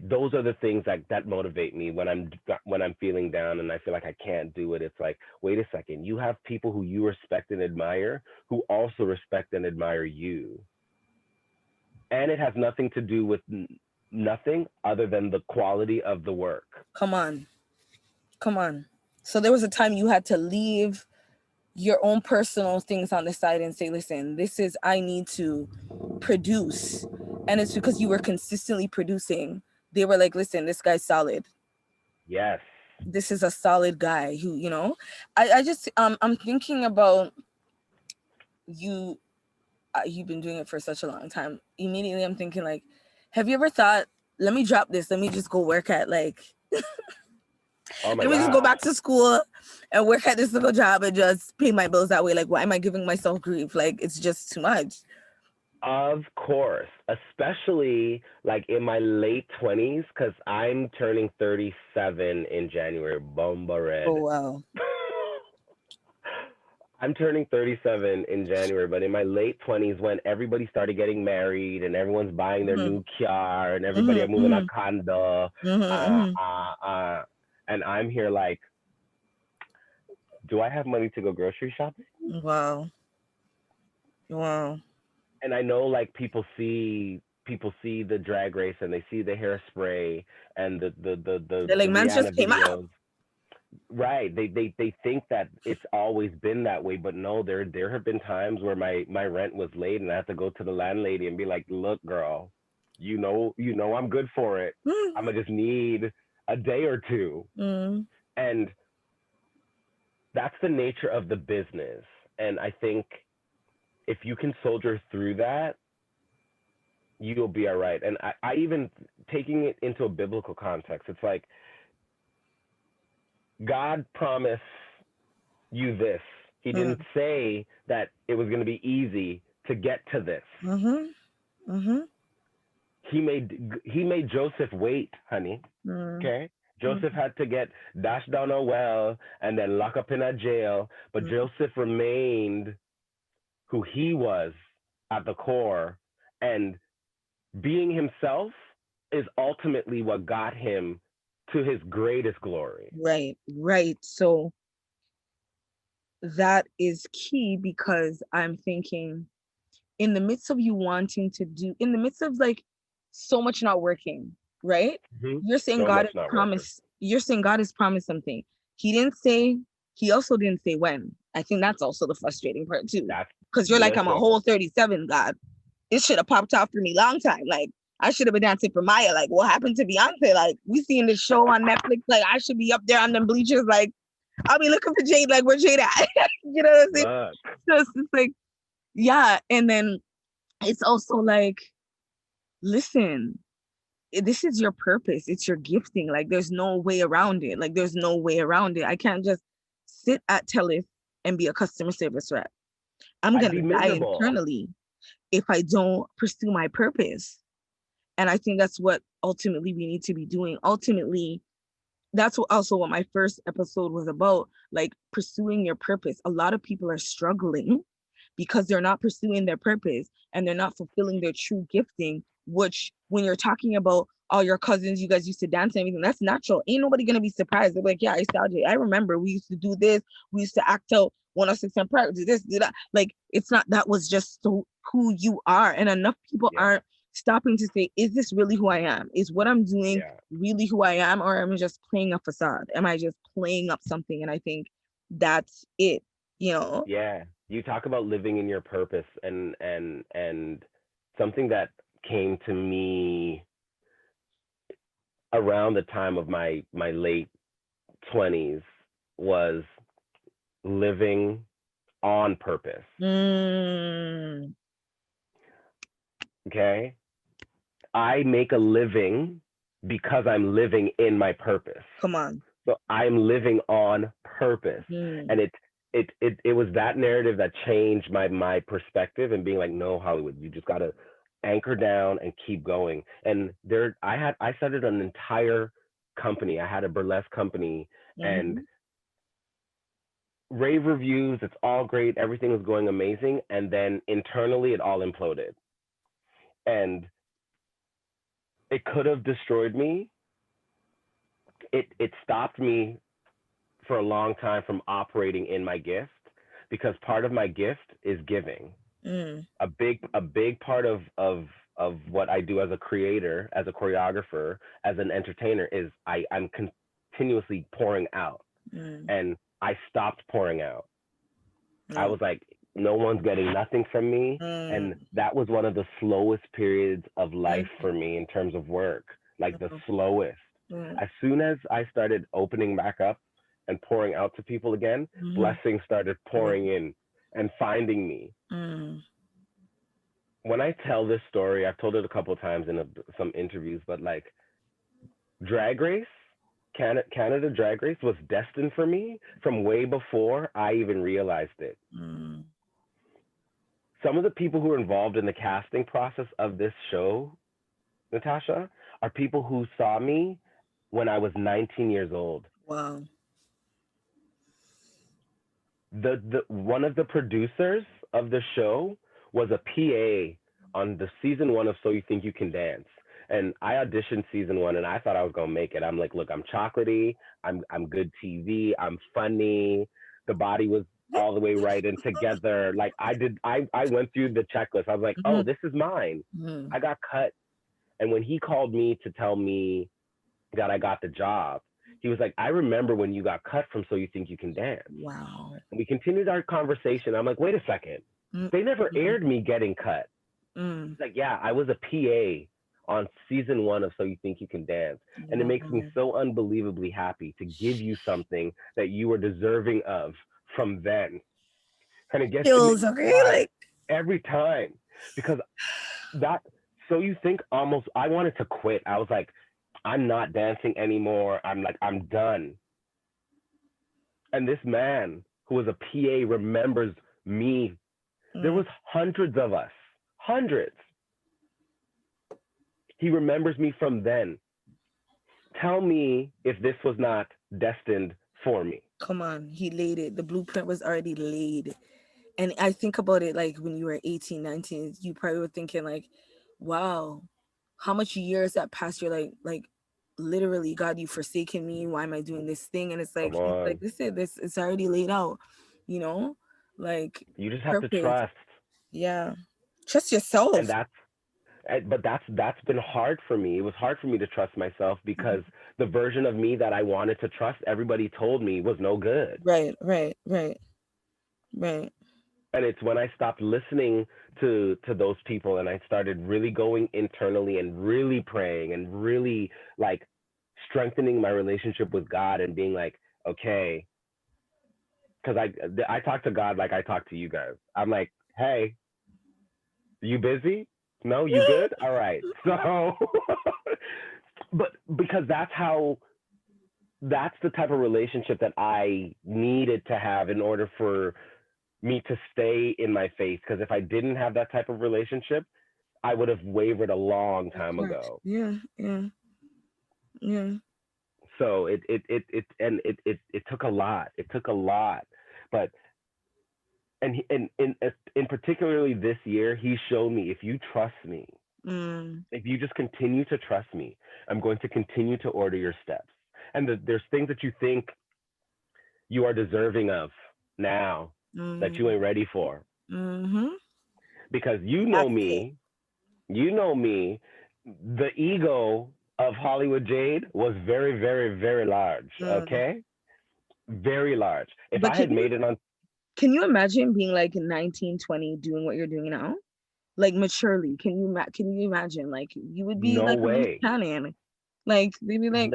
[SPEAKER 2] those are the things that motivate me when I'm feeling down and I feel like I can't do it. It's like, wait a second, you have people who you respect and admire who also respect and admire you, and it has nothing to do with nothing other than the quality of the work.
[SPEAKER 3] Come on. Come on. So there was a time you had to leave your own personal things on the side and say, listen, this is, I need to produce. And it's because you were consistently producing. They were like, listen, this guy's solid.
[SPEAKER 2] Yes.
[SPEAKER 3] This is a solid guy who, I just, I'm thinking about you. You've been doing it for such a long time. Immediately I'm thinking like, have you ever thought, let me drop this, let me just go work at like
[SPEAKER 2] Oh my
[SPEAKER 3] let me just
[SPEAKER 2] God.
[SPEAKER 3] go back to school and work at this little job and just pay my bills that way? Like, why am I giving myself grief? Like, it's just too much.
[SPEAKER 2] Of course, especially like in my late 20s, because I'm turning 37 in January. Bomba
[SPEAKER 3] Oh
[SPEAKER 2] red.
[SPEAKER 3] wow.
[SPEAKER 2] I'm turning 37 in January, but in my late 20s, when everybody started getting married and everyone's buying their
[SPEAKER 3] Mm-hmm.
[SPEAKER 2] new car and everybody are
[SPEAKER 3] Mm-hmm.
[SPEAKER 2] moving a
[SPEAKER 3] Mm-hmm.
[SPEAKER 2] condo,
[SPEAKER 3] Mm-hmm.
[SPEAKER 2] and I'm here like, do I have money to go grocery shopping?
[SPEAKER 3] Wow. Wow.
[SPEAKER 2] And I know like people see the drag race and they see the hairspray and
[SPEAKER 3] They're like,
[SPEAKER 2] the
[SPEAKER 3] man
[SPEAKER 2] Rihanna
[SPEAKER 3] just came out.
[SPEAKER 2] videos. Right. They think that it's always been that way, but no, there have been times where my rent was late and I have to go to the landlady and be like, look, girl, I'm good for it. I'm gonna just need a day or two.
[SPEAKER 3] Mm-hmm.
[SPEAKER 2] And that's the nature of the business. And I think if you can soldier through that, you'll be all right. And I even taking it into a biblical context, it's like God promised you this. He didn't say that it was going to be easy to get to this.
[SPEAKER 3] Mm-hmm. Mm-hmm.
[SPEAKER 2] He made Joseph wait, honey. Okay? Joseph had to get dashed down a well and then locked up in a jail, but Joseph remained who he was at the core, and being himself is ultimately what got him to his greatest glory.
[SPEAKER 3] Right. Right. So that is key, because I'm thinking, in the midst of you wanting to do, in the midst of like so much not working, right?
[SPEAKER 2] Mm-hmm.
[SPEAKER 3] You're saying
[SPEAKER 2] So
[SPEAKER 3] God
[SPEAKER 2] much
[SPEAKER 3] has
[SPEAKER 2] not working.
[SPEAKER 3] promised, you're saying God has promised something. He didn't say, he also didn't say when. I think that's also the frustrating part too. Because you're like, I'm a
[SPEAKER 2] Listen.
[SPEAKER 3] whole 37, God. It should have popped off for me long time. Like, I should have been dancing for Maya. Like, what happened to Beyonce? Like, we seeing this show on Netflix. Like, I should be up there on them bleachers. Like, I'll be looking for Jade. Like, where Jade at? You know what I'm saying?
[SPEAKER 2] Look.
[SPEAKER 3] So it's like, yeah. And then it's also like, listen, this is your purpose. It's your gifting. Like, there's no way around it. Like, there's no way around it. I can't just sit at Telus and be a customer service rep. I'm
[SPEAKER 2] I'd
[SPEAKER 3] going
[SPEAKER 2] be
[SPEAKER 3] to die
[SPEAKER 2] miserable.
[SPEAKER 3] internally if I don't pursue my purpose. And I think that's what ultimately we need to be doing. Ultimately, that's also what my first episode was about, like pursuing your purpose. A lot of people are struggling because they're not pursuing their purpose and they're not fulfilling their true gifting, which when you're talking about all your cousins, you guys used to dance and everything, that's natural. Ain't nobody gonna be surprised. They're like, yeah, I remember we used to do this, we used to act out 106 and Park, do this, do that. Like, it's not, that was just so who you are. And enough people aren't stopping to say, is this really who I am? Is what I'm doing really who I am? Or am I just playing a facade? Am I just playing up something? And I think that's it, you know?
[SPEAKER 2] Yeah. You talk about living in your purpose, and something that came to me around the time of my late 20s was living on purpose. Okay? I make a living because I'm living in my purpose.
[SPEAKER 3] Come on.
[SPEAKER 2] So I'm living on purpose. And it was that narrative that changed my perspective, and being like, no, Hollywood, you just gotta anchor down and keep going. And I started an entire company. I had a burlesque company, and rave reviews, it's all great, everything was going amazing, and then internally it all imploded. And it could have destroyed me. It stopped me for a long time from operating in my gift, because part of my gift is giving. A big part of what I do as a creator, as a choreographer, as an entertainer, is I'm continuously pouring out. And I stopped pouring out. I was like, no one's getting nothing from me. And that was one of the slowest periods of life for me in terms of work, like the slowest. As soon as I started opening back up and pouring out to people again, blessings started pouring in and finding me. When I tell this story, I've told it a couple of times in some interviews, but like Drag Race, Canada Drag Race was destined for me from way before I even realized it. Some of the people who are involved in the casting process of this show, Natasha, are people who saw me when I was 19 years old.
[SPEAKER 3] Wow.
[SPEAKER 2] The one of the producers of the show was a PA on the season 1 of So You Think You Can Dance. And I auditioned season 1 and I thought I was gonna make it. I'm like, look, I'm chocolatey, I'm good TV, I'm funny. The body was all the way right and together. Like I went through the checklist. I was like, oh, this is mine. I got cut. And when he called me to tell me that I got the job, he was like, I remember when you got cut from So You Think You Can Dance.
[SPEAKER 3] Wow.
[SPEAKER 2] And we continued our conversation. I'm like, wait a second. They never aired me getting cut. He's like, yeah, I was a PA on season 1 of So You Think You Can Dance. And it makes me so unbelievably happy to give you something that you were deserving of from then. And it gets
[SPEAKER 3] like
[SPEAKER 2] every time, because that, So You Think, almost, I wanted to quit. I was like, I'm not dancing anymore. I'm done. And this man who was a PA remembers me. There was hundreds of us, hundreds. He remembers me from then. Tell me if this was not destined for me.
[SPEAKER 3] Come on, he laid it. The blueprint was already laid. And I think about it, like when you were 18, 19, you probably were thinking like, wow, how much years that passed? You're like literally, God, you forsaken me. Why am I doing this thing? And it's like this it's already laid out, you know, like
[SPEAKER 2] you just have to trust.
[SPEAKER 3] Yeah, trust yourself.
[SPEAKER 2] And that's been hard for me. It was hard for me to trust myself because the version of me that I wanted to trust, everybody told me was no good.
[SPEAKER 3] Right.
[SPEAKER 2] And it's when I stopped listening to those people and I started really going internally and really praying and really like strengthening my relationship with God and being like, okay, because I talk to God like I talk to you guys. I'm like, hey, you busy? No, you good? All right. So, but because that's the type of relationship that I needed to have in order for me to stay in my faith. Because if I didn't have that type of relationship, I would have wavered a long time ago.
[SPEAKER 3] Yeah.
[SPEAKER 2] So it took a lot. It took a lot, but and in particularly this year, he showed me, if you trust me, if you just continue to trust me, I'm going to continue to order your steps. And there's things that you think you are deserving of now that you ain't ready for. Because you know me, the ego of Hollywood Jade was very, very, very large. Okay? Very large. If I had made it on...
[SPEAKER 3] Can you imagine being like 19, 20, doing what you're doing now? Like maturely. Can you imagine? Like you would be like a canon. Like they'd be like...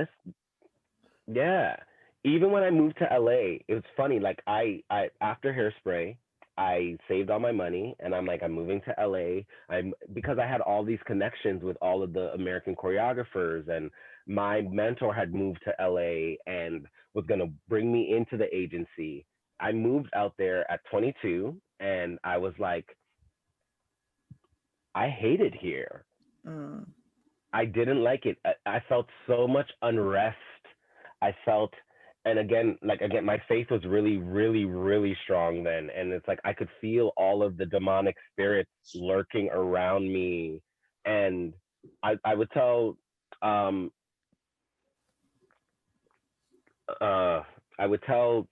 [SPEAKER 2] Yeah. Even when I moved to LA, it was funny. Like I after Hairspray, I saved all my money and I'm like, I'm moving to LA. Because I had all these connections with all of the American choreographers, and my mentor had moved to LA and was going to bring me into the agency. I moved out there at 22 and I was like, I hate it here. I didn't like it. I felt so much unrest. I felt... And again, my faith was really, really, really strong then. And it's like, I could feel all of the demonic spirits lurking around me. And I would tell,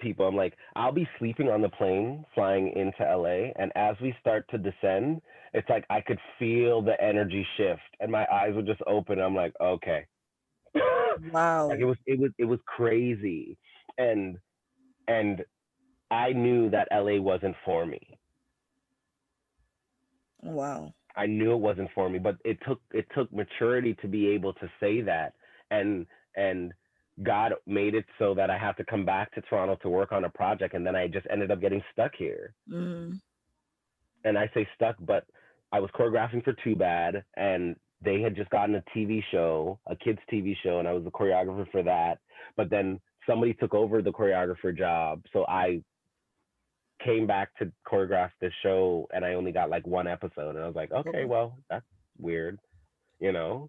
[SPEAKER 2] people, I'm like, I'll be sleeping on the plane flying into LA. And as we start to descend, it's like, I could feel the energy shift and my eyes would just open. I'm like, okay.
[SPEAKER 3] Wow.
[SPEAKER 2] Like it was crazy. And I knew that LA wasn't for me.
[SPEAKER 3] Wow.
[SPEAKER 2] I knew it wasn't for me, but it took maturity to be able to say that, and and God made it so that I have to come back to Toronto to work on a project, and then I just ended up getting stuck here.
[SPEAKER 3] Mm.
[SPEAKER 2] And I say stuck, but I was choreographing for Too Bad, and they had just gotten a TV show, a kids TV show, and I was the choreographer for that. But then somebody took over the choreographer job, so I came back to choreograph this show, and I only got like one episode, and I was like, okay,
[SPEAKER 3] Oh,
[SPEAKER 2] well, that's weird, you know.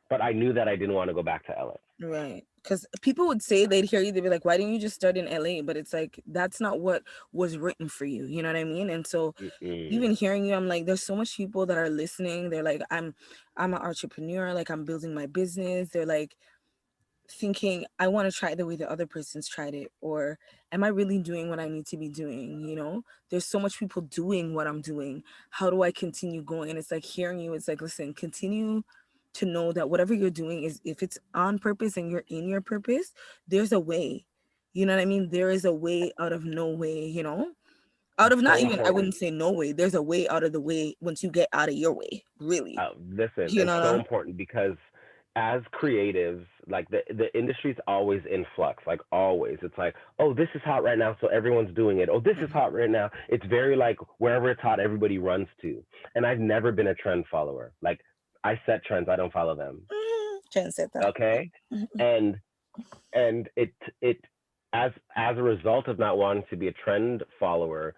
[SPEAKER 2] But I knew that I didn't want to go back to LA.
[SPEAKER 3] right. Because people would say, they'd hear you, they'd be like, why didn't you just start in LA? But it's like, that's not what was written for you. You know what I mean? And so
[SPEAKER 2] Mm-mm.
[SPEAKER 3] even hearing you, I'm like, there's so much people that are listening. They're like, I'm an entrepreneur, like I'm building my business. They're like thinking, I want to try it the way the other person's tried it, or am I really doing what I need to be doing? You know, there's so much people doing what I'm doing. How do I continue going? And it's like hearing you, it's like, listen, continue to know that whatever you're doing is, if it's on purpose and you're in your purpose, there's a way. You know what I mean? There is a way out of no way, you know? Out of, not
[SPEAKER 2] So
[SPEAKER 3] even, I
[SPEAKER 2] important.
[SPEAKER 3] wouldn't say no way. There's a way out of the way once you get out of your way, really.
[SPEAKER 2] Listen,
[SPEAKER 3] You
[SPEAKER 2] it's so
[SPEAKER 3] know?
[SPEAKER 2] important because as creatives, like the industry's always in flux, like always. It's like, oh, this is hot right now, so everyone's doing it. Oh, this is
[SPEAKER 3] Mhm.
[SPEAKER 2] hot right now. It's very like wherever it's hot, everybody runs to. And I've never been a trend follower. Like I set trends, I don't follow them.
[SPEAKER 3] Trendsetter.
[SPEAKER 2] Okay,
[SPEAKER 3] Mhm.
[SPEAKER 2] and it as a result of not wanting to be a trend follower,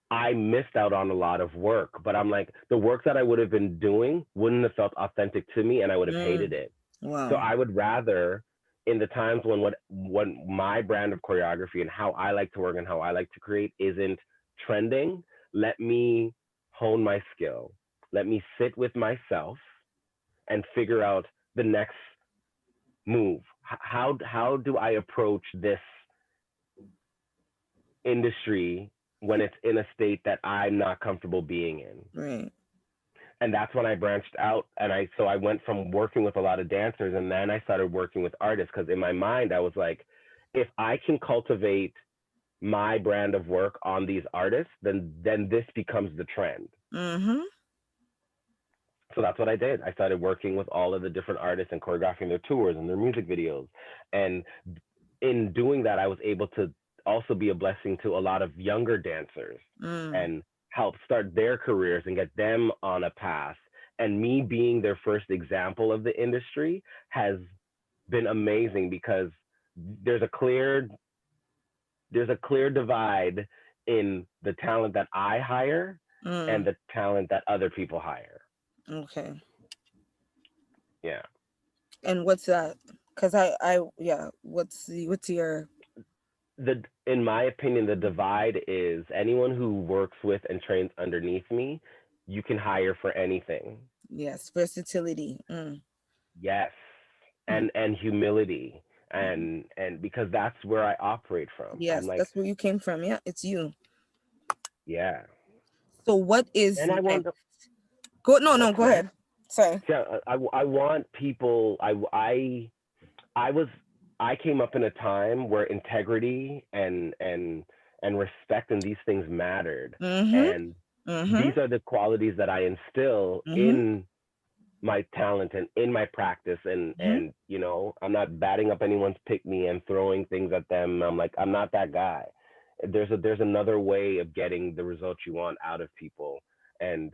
[SPEAKER 2] I missed out on a lot of work, but I'm like, the work that I would have been doing wouldn't have felt authentic to me and I would have hated
[SPEAKER 3] Mm.
[SPEAKER 2] it. So
[SPEAKER 3] Wow.
[SPEAKER 2] I would rather, in the times when my brand of choreography and how I like to work and how I like to create isn't trending, let me hone my skill. Let me sit with myself and figure out the next move. How do I approach this industry when it's in a state that I'm not comfortable being in?
[SPEAKER 3] Right.
[SPEAKER 2] And that's when I branched out, and I went from working with a lot of dancers, and then I started working with artists, because in my mind I was like, if I can cultivate my brand of work on these artists, then this becomes the trend.
[SPEAKER 3] Mm-hmm.
[SPEAKER 2] So that's what I did. I started working with all of the different artists and choreographing their tours and their music videos. And in doing that, I was able to also be a blessing to a lot of younger dancers
[SPEAKER 3] Mm.
[SPEAKER 2] and help start their careers and get them on a path. And me being their first example of the industry has been amazing, because there's a clear there's a clear divide in the talent that I hire and
[SPEAKER 3] Mm.
[SPEAKER 2] the talent that other people hire.
[SPEAKER 3] Okay.
[SPEAKER 2] Yeah.
[SPEAKER 3] And what's that? Because yeah. What's your
[SPEAKER 2] In my opinion, the divide is anyone who works with and trains underneath me, you can hire for anything.
[SPEAKER 3] yes, versatility? Mm.
[SPEAKER 2] Yes.
[SPEAKER 3] Mm.
[SPEAKER 2] And humility,
[SPEAKER 3] Mm.
[SPEAKER 2] and because that's where I operate from. I'm
[SPEAKER 3] Yes,
[SPEAKER 2] like,
[SPEAKER 3] that's where you came from. Yeah, it's you.
[SPEAKER 2] yeah.
[SPEAKER 3] So what is
[SPEAKER 2] And I want
[SPEAKER 3] next?
[SPEAKER 2] to,
[SPEAKER 3] Go, no, no,
[SPEAKER 2] what's
[SPEAKER 3] go
[SPEAKER 2] next?
[SPEAKER 3] ahead. Sorry.
[SPEAKER 2] Yeah, I want people. I was I came up in a time where integrity and respect and these things mattered,
[SPEAKER 3] Mm-hmm.
[SPEAKER 2] and
[SPEAKER 3] Mm-hmm.
[SPEAKER 2] these are the qualities that I instill
[SPEAKER 3] Mm-hmm.
[SPEAKER 2] in my talent and in my practice,
[SPEAKER 3] Mm-hmm.
[SPEAKER 2] and I'm not batting up anyone's pick me and throwing things at them. I'm like, I'm not that guy. There's another way of getting the results you want out of people, and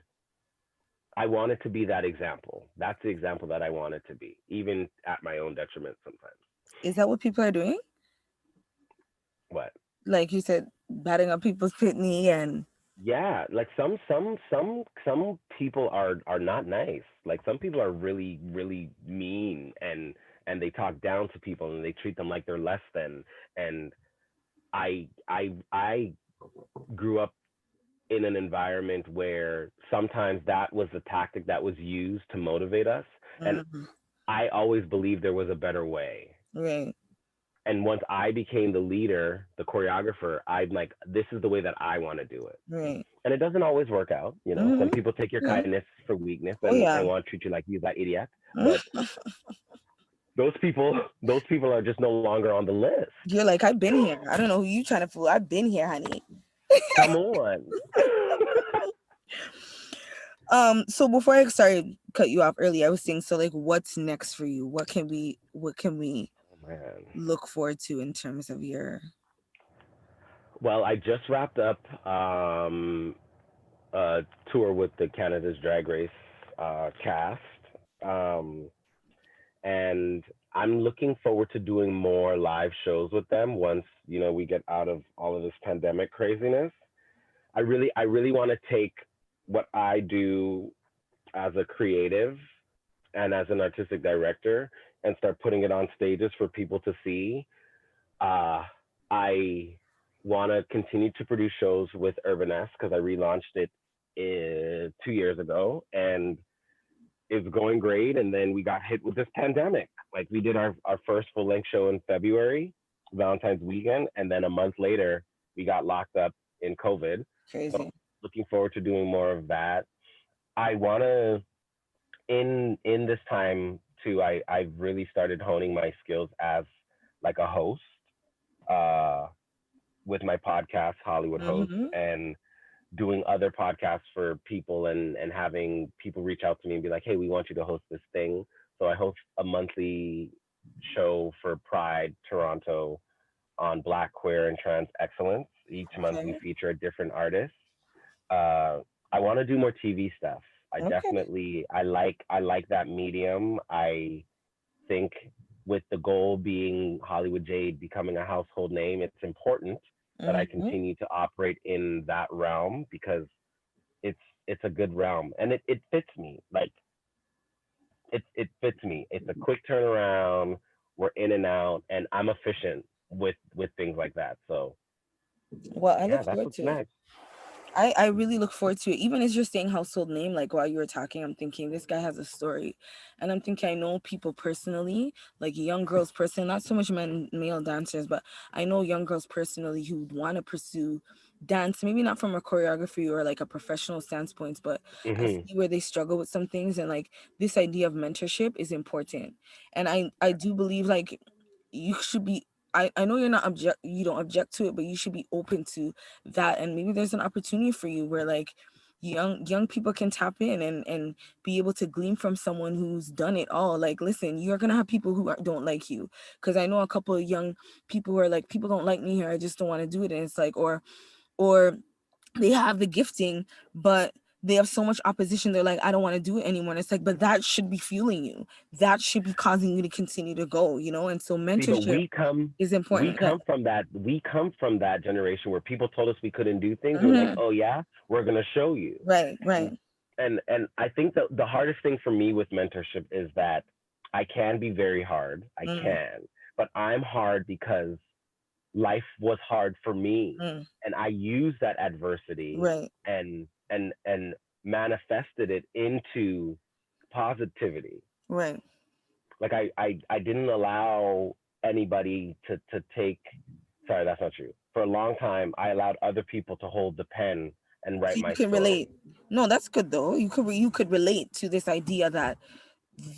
[SPEAKER 2] I wanted to be that example. That's the example that I wanted to be, even at my own detriment sometimes.
[SPEAKER 3] Is that what people are doing?
[SPEAKER 2] What?
[SPEAKER 3] Like you said, batting up people's pitney and
[SPEAKER 2] Yeah, like some people are not nice. Like some people are really really mean, and they talk down to people and they treat them like they're less than. And I grew up in an environment where sometimes that was the tactic that was used to motivate us, and
[SPEAKER 3] mm,
[SPEAKER 2] I always believed there was a better way.
[SPEAKER 3] right,
[SPEAKER 2] And once I became the leader, the choreographer, I'm like, this is the way that I want to do it.
[SPEAKER 3] right.
[SPEAKER 2] And it doesn't always work out. Some
[SPEAKER 3] Mm-hmm.
[SPEAKER 2] people take your
[SPEAKER 3] Yeah.
[SPEAKER 2] kindness for weakness
[SPEAKER 3] Oh
[SPEAKER 2] and
[SPEAKER 3] yeah.
[SPEAKER 2] want to treat you like he's that idiot. But those people are just no longer on the list.
[SPEAKER 3] You're like, I've been here. I don't know who you trying to fool. I've been here, honey.
[SPEAKER 2] Come on.
[SPEAKER 3] So before I started cut you off earlier, I was saying, so like, what's next for you? What can we
[SPEAKER 2] Oh, man.
[SPEAKER 3] look forward to in terms of your?
[SPEAKER 2] Well, I just wrapped up a tour with the Canada's Drag Race cast, um, and I'm looking forward to doing more live shows with them once we get out of all of this pandemic craziness. I really want to take what I do as a creative and as an artistic director and start putting it on stages for people to see. I want to continue to produce shows with Urban S because I relaunched it 2 years ago and it's going great. And then we got hit with this pandemic. Like we did our first full length show in February, Valentine's weekend, and then a month later we got locked up in COVID. So
[SPEAKER 3] Crazy.
[SPEAKER 2] looking forward to doing more of that. I want to in this time too. I've really started honing my skills as like a host uh, with my podcast, Hollywood Host,
[SPEAKER 3] Mm-hmm.
[SPEAKER 2] and doing other podcasts for people and having people reach out to me and be like, hey, we want you to host this thing. So I host a monthly show for Pride Toronto on Black, queer, and trans excellence. Each month we
[SPEAKER 3] Okay.
[SPEAKER 2] feature a different artist. Uh, I want to do more TV stuff.
[SPEAKER 3] Okay.
[SPEAKER 2] I like that medium. I think with the goal being Hollywood Jade becoming a household name, it's important that I
[SPEAKER 3] Mm-hmm.
[SPEAKER 2] continue to operate in that realm because it's it's a good realm and it fits me. Like it fits me. It's a quick turnaround. We're in and out, and I'm efficient with things like that. So
[SPEAKER 3] Well, I
[SPEAKER 2] yeah,
[SPEAKER 3] look
[SPEAKER 2] that's
[SPEAKER 3] forward
[SPEAKER 2] what's
[SPEAKER 3] to it.
[SPEAKER 2] next.
[SPEAKER 3] I really look forward to it. Even as you're saying household name, like while you were talking, I'm thinking this guy has a story. And I'm thinking I know people personally, like young girls personally, not so much male dancers, but I know young girls personally who want to pursue dance, maybe not from a choreography or like a professional standpoint, but I
[SPEAKER 2] Hmm.
[SPEAKER 3] see where they struggle with some things. And like this idea of mentorship is important. And I do believe like you should be I know you're not object you don't object to it, but you should be open to that. And maybe there's an opportunity for you where like young people can tap in and be able to glean from someone who's done it all. Like, listen, you're gonna have people who don't like you, because I know a couple of young people who are like, people don't like me here, I just don't want to do it. And it's like, or they have the gifting, but they have so much opposition, they're like, I don't want to do it anymore. And it's like, but that should be fueling you, that should be causing you to continue to go, and so
[SPEAKER 2] See, but
[SPEAKER 3] mentorship is
[SPEAKER 2] we
[SPEAKER 3] important. Yeah.
[SPEAKER 2] come from that generation where people told us we couldn't do things. We're like,
[SPEAKER 3] Mhm.
[SPEAKER 2] oh yeah, we're gonna show you.
[SPEAKER 3] Right,
[SPEAKER 2] And
[SPEAKER 3] right.
[SPEAKER 2] and I think the hardest thing for me with mentorship is that I can be very hard. I
[SPEAKER 3] Mm,
[SPEAKER 2] can, but I'm hard because life was hard for me,
[SPEAKER 3] mm,
[SPEAKER 2] and I used that adversity
[SPEAKER 3] right.
[SPEAKER 2] and manifested it into positivity.
[SPEAKER 3] Right.
[SPEAKER 2] Like I didn't allow anybody to take. Sorry, that's not true. For a long time, I allowed other people to hold the pen and write
[SPEAKER 3] So you
[SPEAKER 2] my
[SPEAKER 3] can relate.
[SPEAKER 2] story.
[SPEAKER 3] No, that's good though. You could relate to this idea that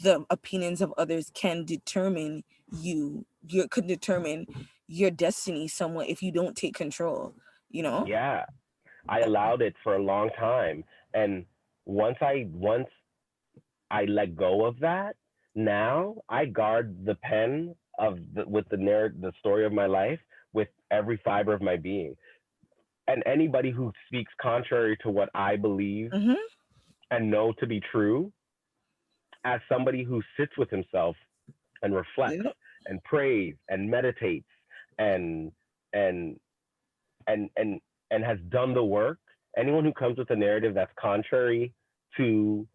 [SPEAKER 3] the opinions of others can determine you could determine your destiny somewhat if you don't take control, you know?
[SPEAKER 2] Yeah, I allowed it for a long time, and once I let go of that, now I guard the pen with the story of my life with every fiber of my being. And anybody who speaks contrary to what I believe
[SPEAKER 3] Mm-hmm.
[SPEAKER 2] and know to be true, as somebody who sits with himself and reflects
[SPEAKER 3] Yeah.
[SPEAKER 2] and prays and meditates and and and and and has done the work, anyone who comes with a narrative that's contrary to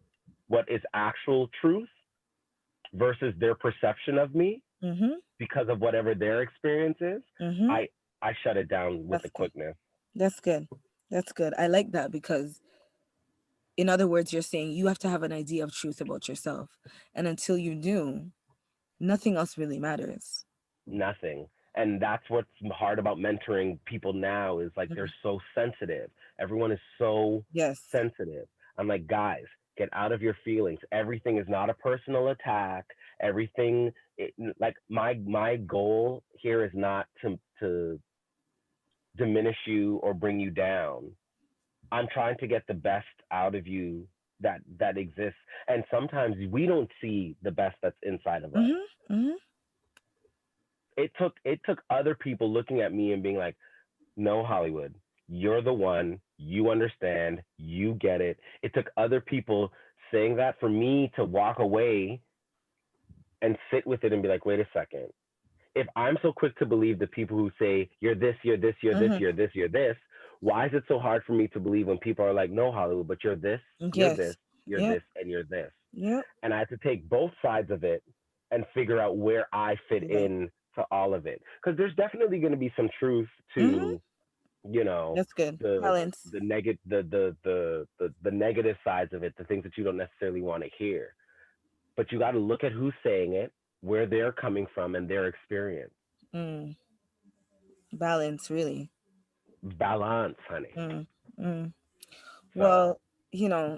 [SPEAKER 2] what is actual truth versus their perception of me
[SPEAKER 3] Mm-hmm.
[SPEAKER 2] because of whatever their experience is,
[SPEAKER 3] Mm-hmm.
[SPEAKER 2] I I shut it down with
[SPEAKER 3] That's
[SPEAKER 2] the
[SPEAKER 3] good.
[SPEAKER 2] quickness.
[SPEAKER 3] That's good. That's good. I like that, because in other words, you're saying you have to have an idea of truth about yourself. And until you do, nothing else really matters.
[SPEAKER 2] Nothing. And that's what's hard about mentoring people now is like they're
[SPEAKER 3] Mhm.
[SPEAKER 2] so sensitive. Everyone is so
[SPEAKER 3] Yes.
[SPEAKER 2] sensitive. I'm like, guys, get out of your feelings. Everything is not a personal attack. Everything like my goal here is not to diminish you or bring you down. I'm trying to get the best out of you that exists. And sometimes we don't see the best that's inside of us.
[SPEAKER 3] Mm-hmm. Mm-hmm.
[SPEAKER 2] It took other people looking at me and being like, "No, Hollywood, you're the one. You understand. You get it." It took other people saying that for me to walk away and sit with it and be like, "Wait a second. If I'm so quick to believe the people who say you're this, you're this, you're this,
[SPEAKER 3] Mm-hmm.
[SPEAKER 2] you're this, you're this, why is it so hard for me to believe when people are like, no, Hollywood, but
[SPEAKER 3] Yes.
[SPEAKER 2] you're
[SPEAKER 3] Yep.
[SPEAKER 2] this, and you're this?"
[SPEAKER 3] Yep.
[SPEAKER 2] And I had to take both sides of it and figure out where I fit
[SPEAKER 3] Right.
[SPEAKER 2] in to all of it. Because there's definitely going to be some truth
[SPEAKER 3] Mm-hmm.
[SPEAKER 2] to, you know,
[SPEAKER 3] That's good.
[SPEAKER 2] the
[SPEAKER 3] Balance.
[SPEAKER 2] the negative sides of it, the things that you don't necessarily want to hear. But you got to look at who's saying it, where they're coming from, and their experience.
[SPEAKER 3] Mm. Balance, really.
[SPEAKER 2] Balance, honey.
[SPEAKER 3] Mm. Mm.
[SPEAKER 2] So
[SPEAKER 3] Well,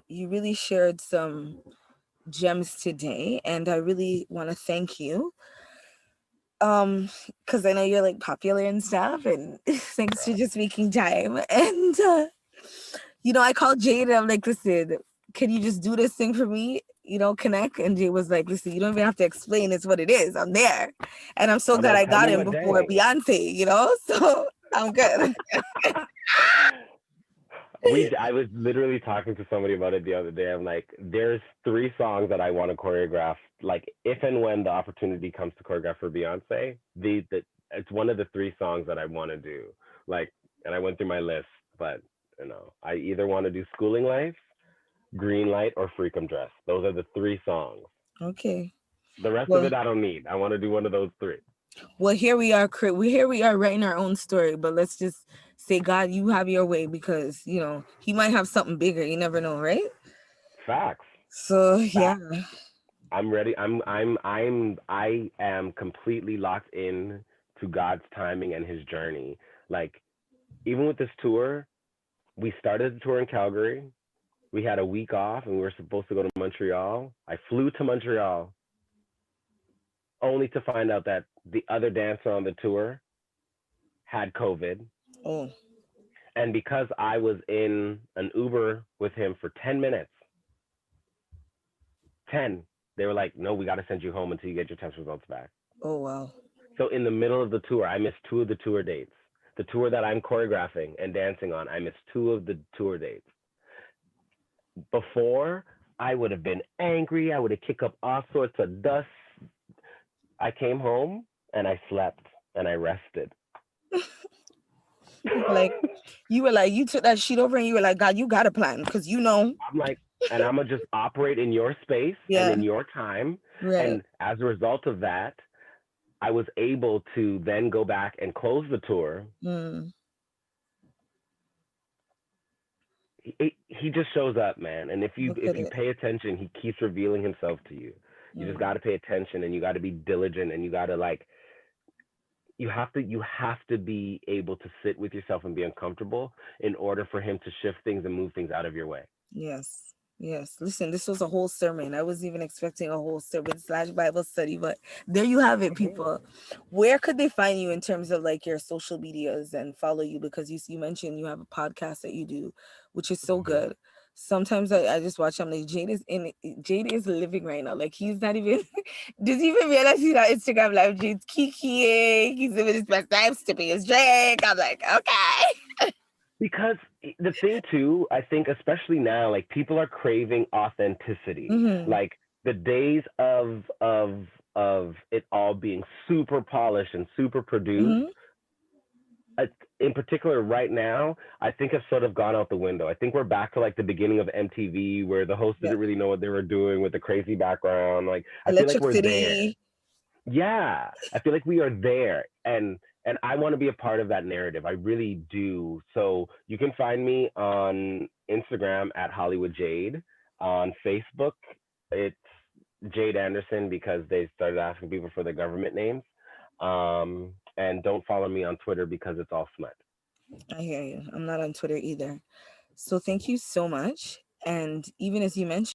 [SPEAKER 3] you really shared some gems today, and I really want to thank you. Because I know you're like popular and stuff, and thanks for just making time. And I called Jade and I'm like, listen, can you just do this thing for me? Connect. And Jade was like, listen, you don't even have to explain, it's what it is. I'm there. And I'm so
[SPEAKER 2] I'm
[SPEAKER 3] glad
[SPEAKER 2] like,
[SPEAKER 3] I
[SPEAKER 2] tell
[SPEAKER 3] got
[SPEAKER 2] me
[SPEAKER 3] him
[SPEAKER 2] what
[SPEAKER 3] before
[SPEAKER 2] day.
[SPEAKER 3] Beyonce. So I'm good.
[SPEAKER 2] I was literally talking to somebody about it the other day. I'm like, there's 3 songs that I want to choreograph. Like, if and when the opportunity comes to choreograph for Beyonce, it's one of the 3 songs that I want to do. Like, and I went through my list, but I either want to do Schooling Life, Green Light, or Freakum Dress. Those are the 3 songs.
[SPEAKER 3] Okay.
[SPEAKER 2] The rest of
[SPEAKER 3] Well,
[SPEAKER 2] it, I don't need. I want to do one of those 3.
[SPEAKER 3] here we are. Here we are writing our own story. But let's just say, God, you have your way, because He might have something bigger. You never know, right?
[SPEAKER 2] Facts.
[SPEAKER 3] So yeah.
[SPEAKER 2] Facts. I'm ready. I am completely locked in to God's timing and his journey. Like, even with this tour, we started the tour in Calgary. We had a week off and we were supposed to go to Montreal. I flew to Montreal only to find out that the other dancer on the tour had COVID.
[SPEAKER 3] Oh.
[SPEAKER 2] And because I was in an Uber with him for 10 minutes, 10, they were like, "No, we got to send you home until you get your test results back."
[SPEAKER 3] Oh wow.
[SPEAKER 2] So in the middle of the tour, I missed 2 of the tour dates. The tour that I'm choreographing and dancing on, I missed 2 of the tour dates. Before, I would have been angry. I would have kicked up all sorts of dust. I came home and I slept and I rested.
[SPEAKER 3] Like you took that sheet over and you were like, God, you got a plan, because
[SPEAKER 2] I'm like, and I'm gonna just operate in your space and
[SPEAKER 3] Yeah.
[SPEAKER 2] in your time.
[SPEAKER 3] Right.
[SPEAKER 2] And as a result of that, I was able to then go back and close the tour.
[SPEAKER 3] Mm.
[SPEAKER 2] He just shows up, man. And if you
[SPEAKER 3] Look
[SPEAKER 2] if
[SPEAKER 3] at
[SPEAKER 2] you
[SPEAKER 3] it.
[SPEAKER 2] pay attention, he keeps revealing himself to you. You just
[SPEAKER 3] Mm.
[SPEAKER 2] got to pay attention, and you got to be diligent, and you got to you have to be able to sit with yourself and be uncomfortable in order for him to shift things and move things out of your way.
[SPEAKER 3] Yes. Yes. Listen, this was a whole sermon. I wasn't even expecting a whole sermon slash Bible study, but there you have it, people. Where could they find you in terms of like your social medias and follow you? Because you mentioned you have a podcast that you do, which is so good. Sometimes I just watch, I'm like, Jade is living right now. Like, he's not even does he even realize he's on Instagram live? Jade's kikiing, he's living his best life, sipping his drink. I'm like, okay.
[SPEAKER 2] Because the thing too, I think especially now, like, people are craving authenticity.
[SPEAKER 3] Mm-hmm.
[SPEAKER 2] Like, the days of it all being super polished and super produced,
[SPEAKER 3] Mm-hmm.
[SPEAKER 2] in particular right now, I think have sort of gone out the window. I think we're back to like the beginning of MTV where the hosts
[SPEAKER 3] Yeah.
[SPEAKER 2] didn't really know what they were doing with the crazy background. Like, I feel like
[SPEAKER 3] Electric
[SPEAKER 2] we're there.
[SPEAKER 3] City.
[SPEAKER 2] Yeah, I feel like we are there, and I want to be a part of that narrative. I really do. So you can find me on Instagram at Hollywood Jade. On Facebook, it's Jade Anderson because they started asking people for their government names. And don't follow me on Twitter because it's all smut.
[SPEAKER 3] I hear you. I'm not on Twitter either. So thank you so much. And even as you mentioned,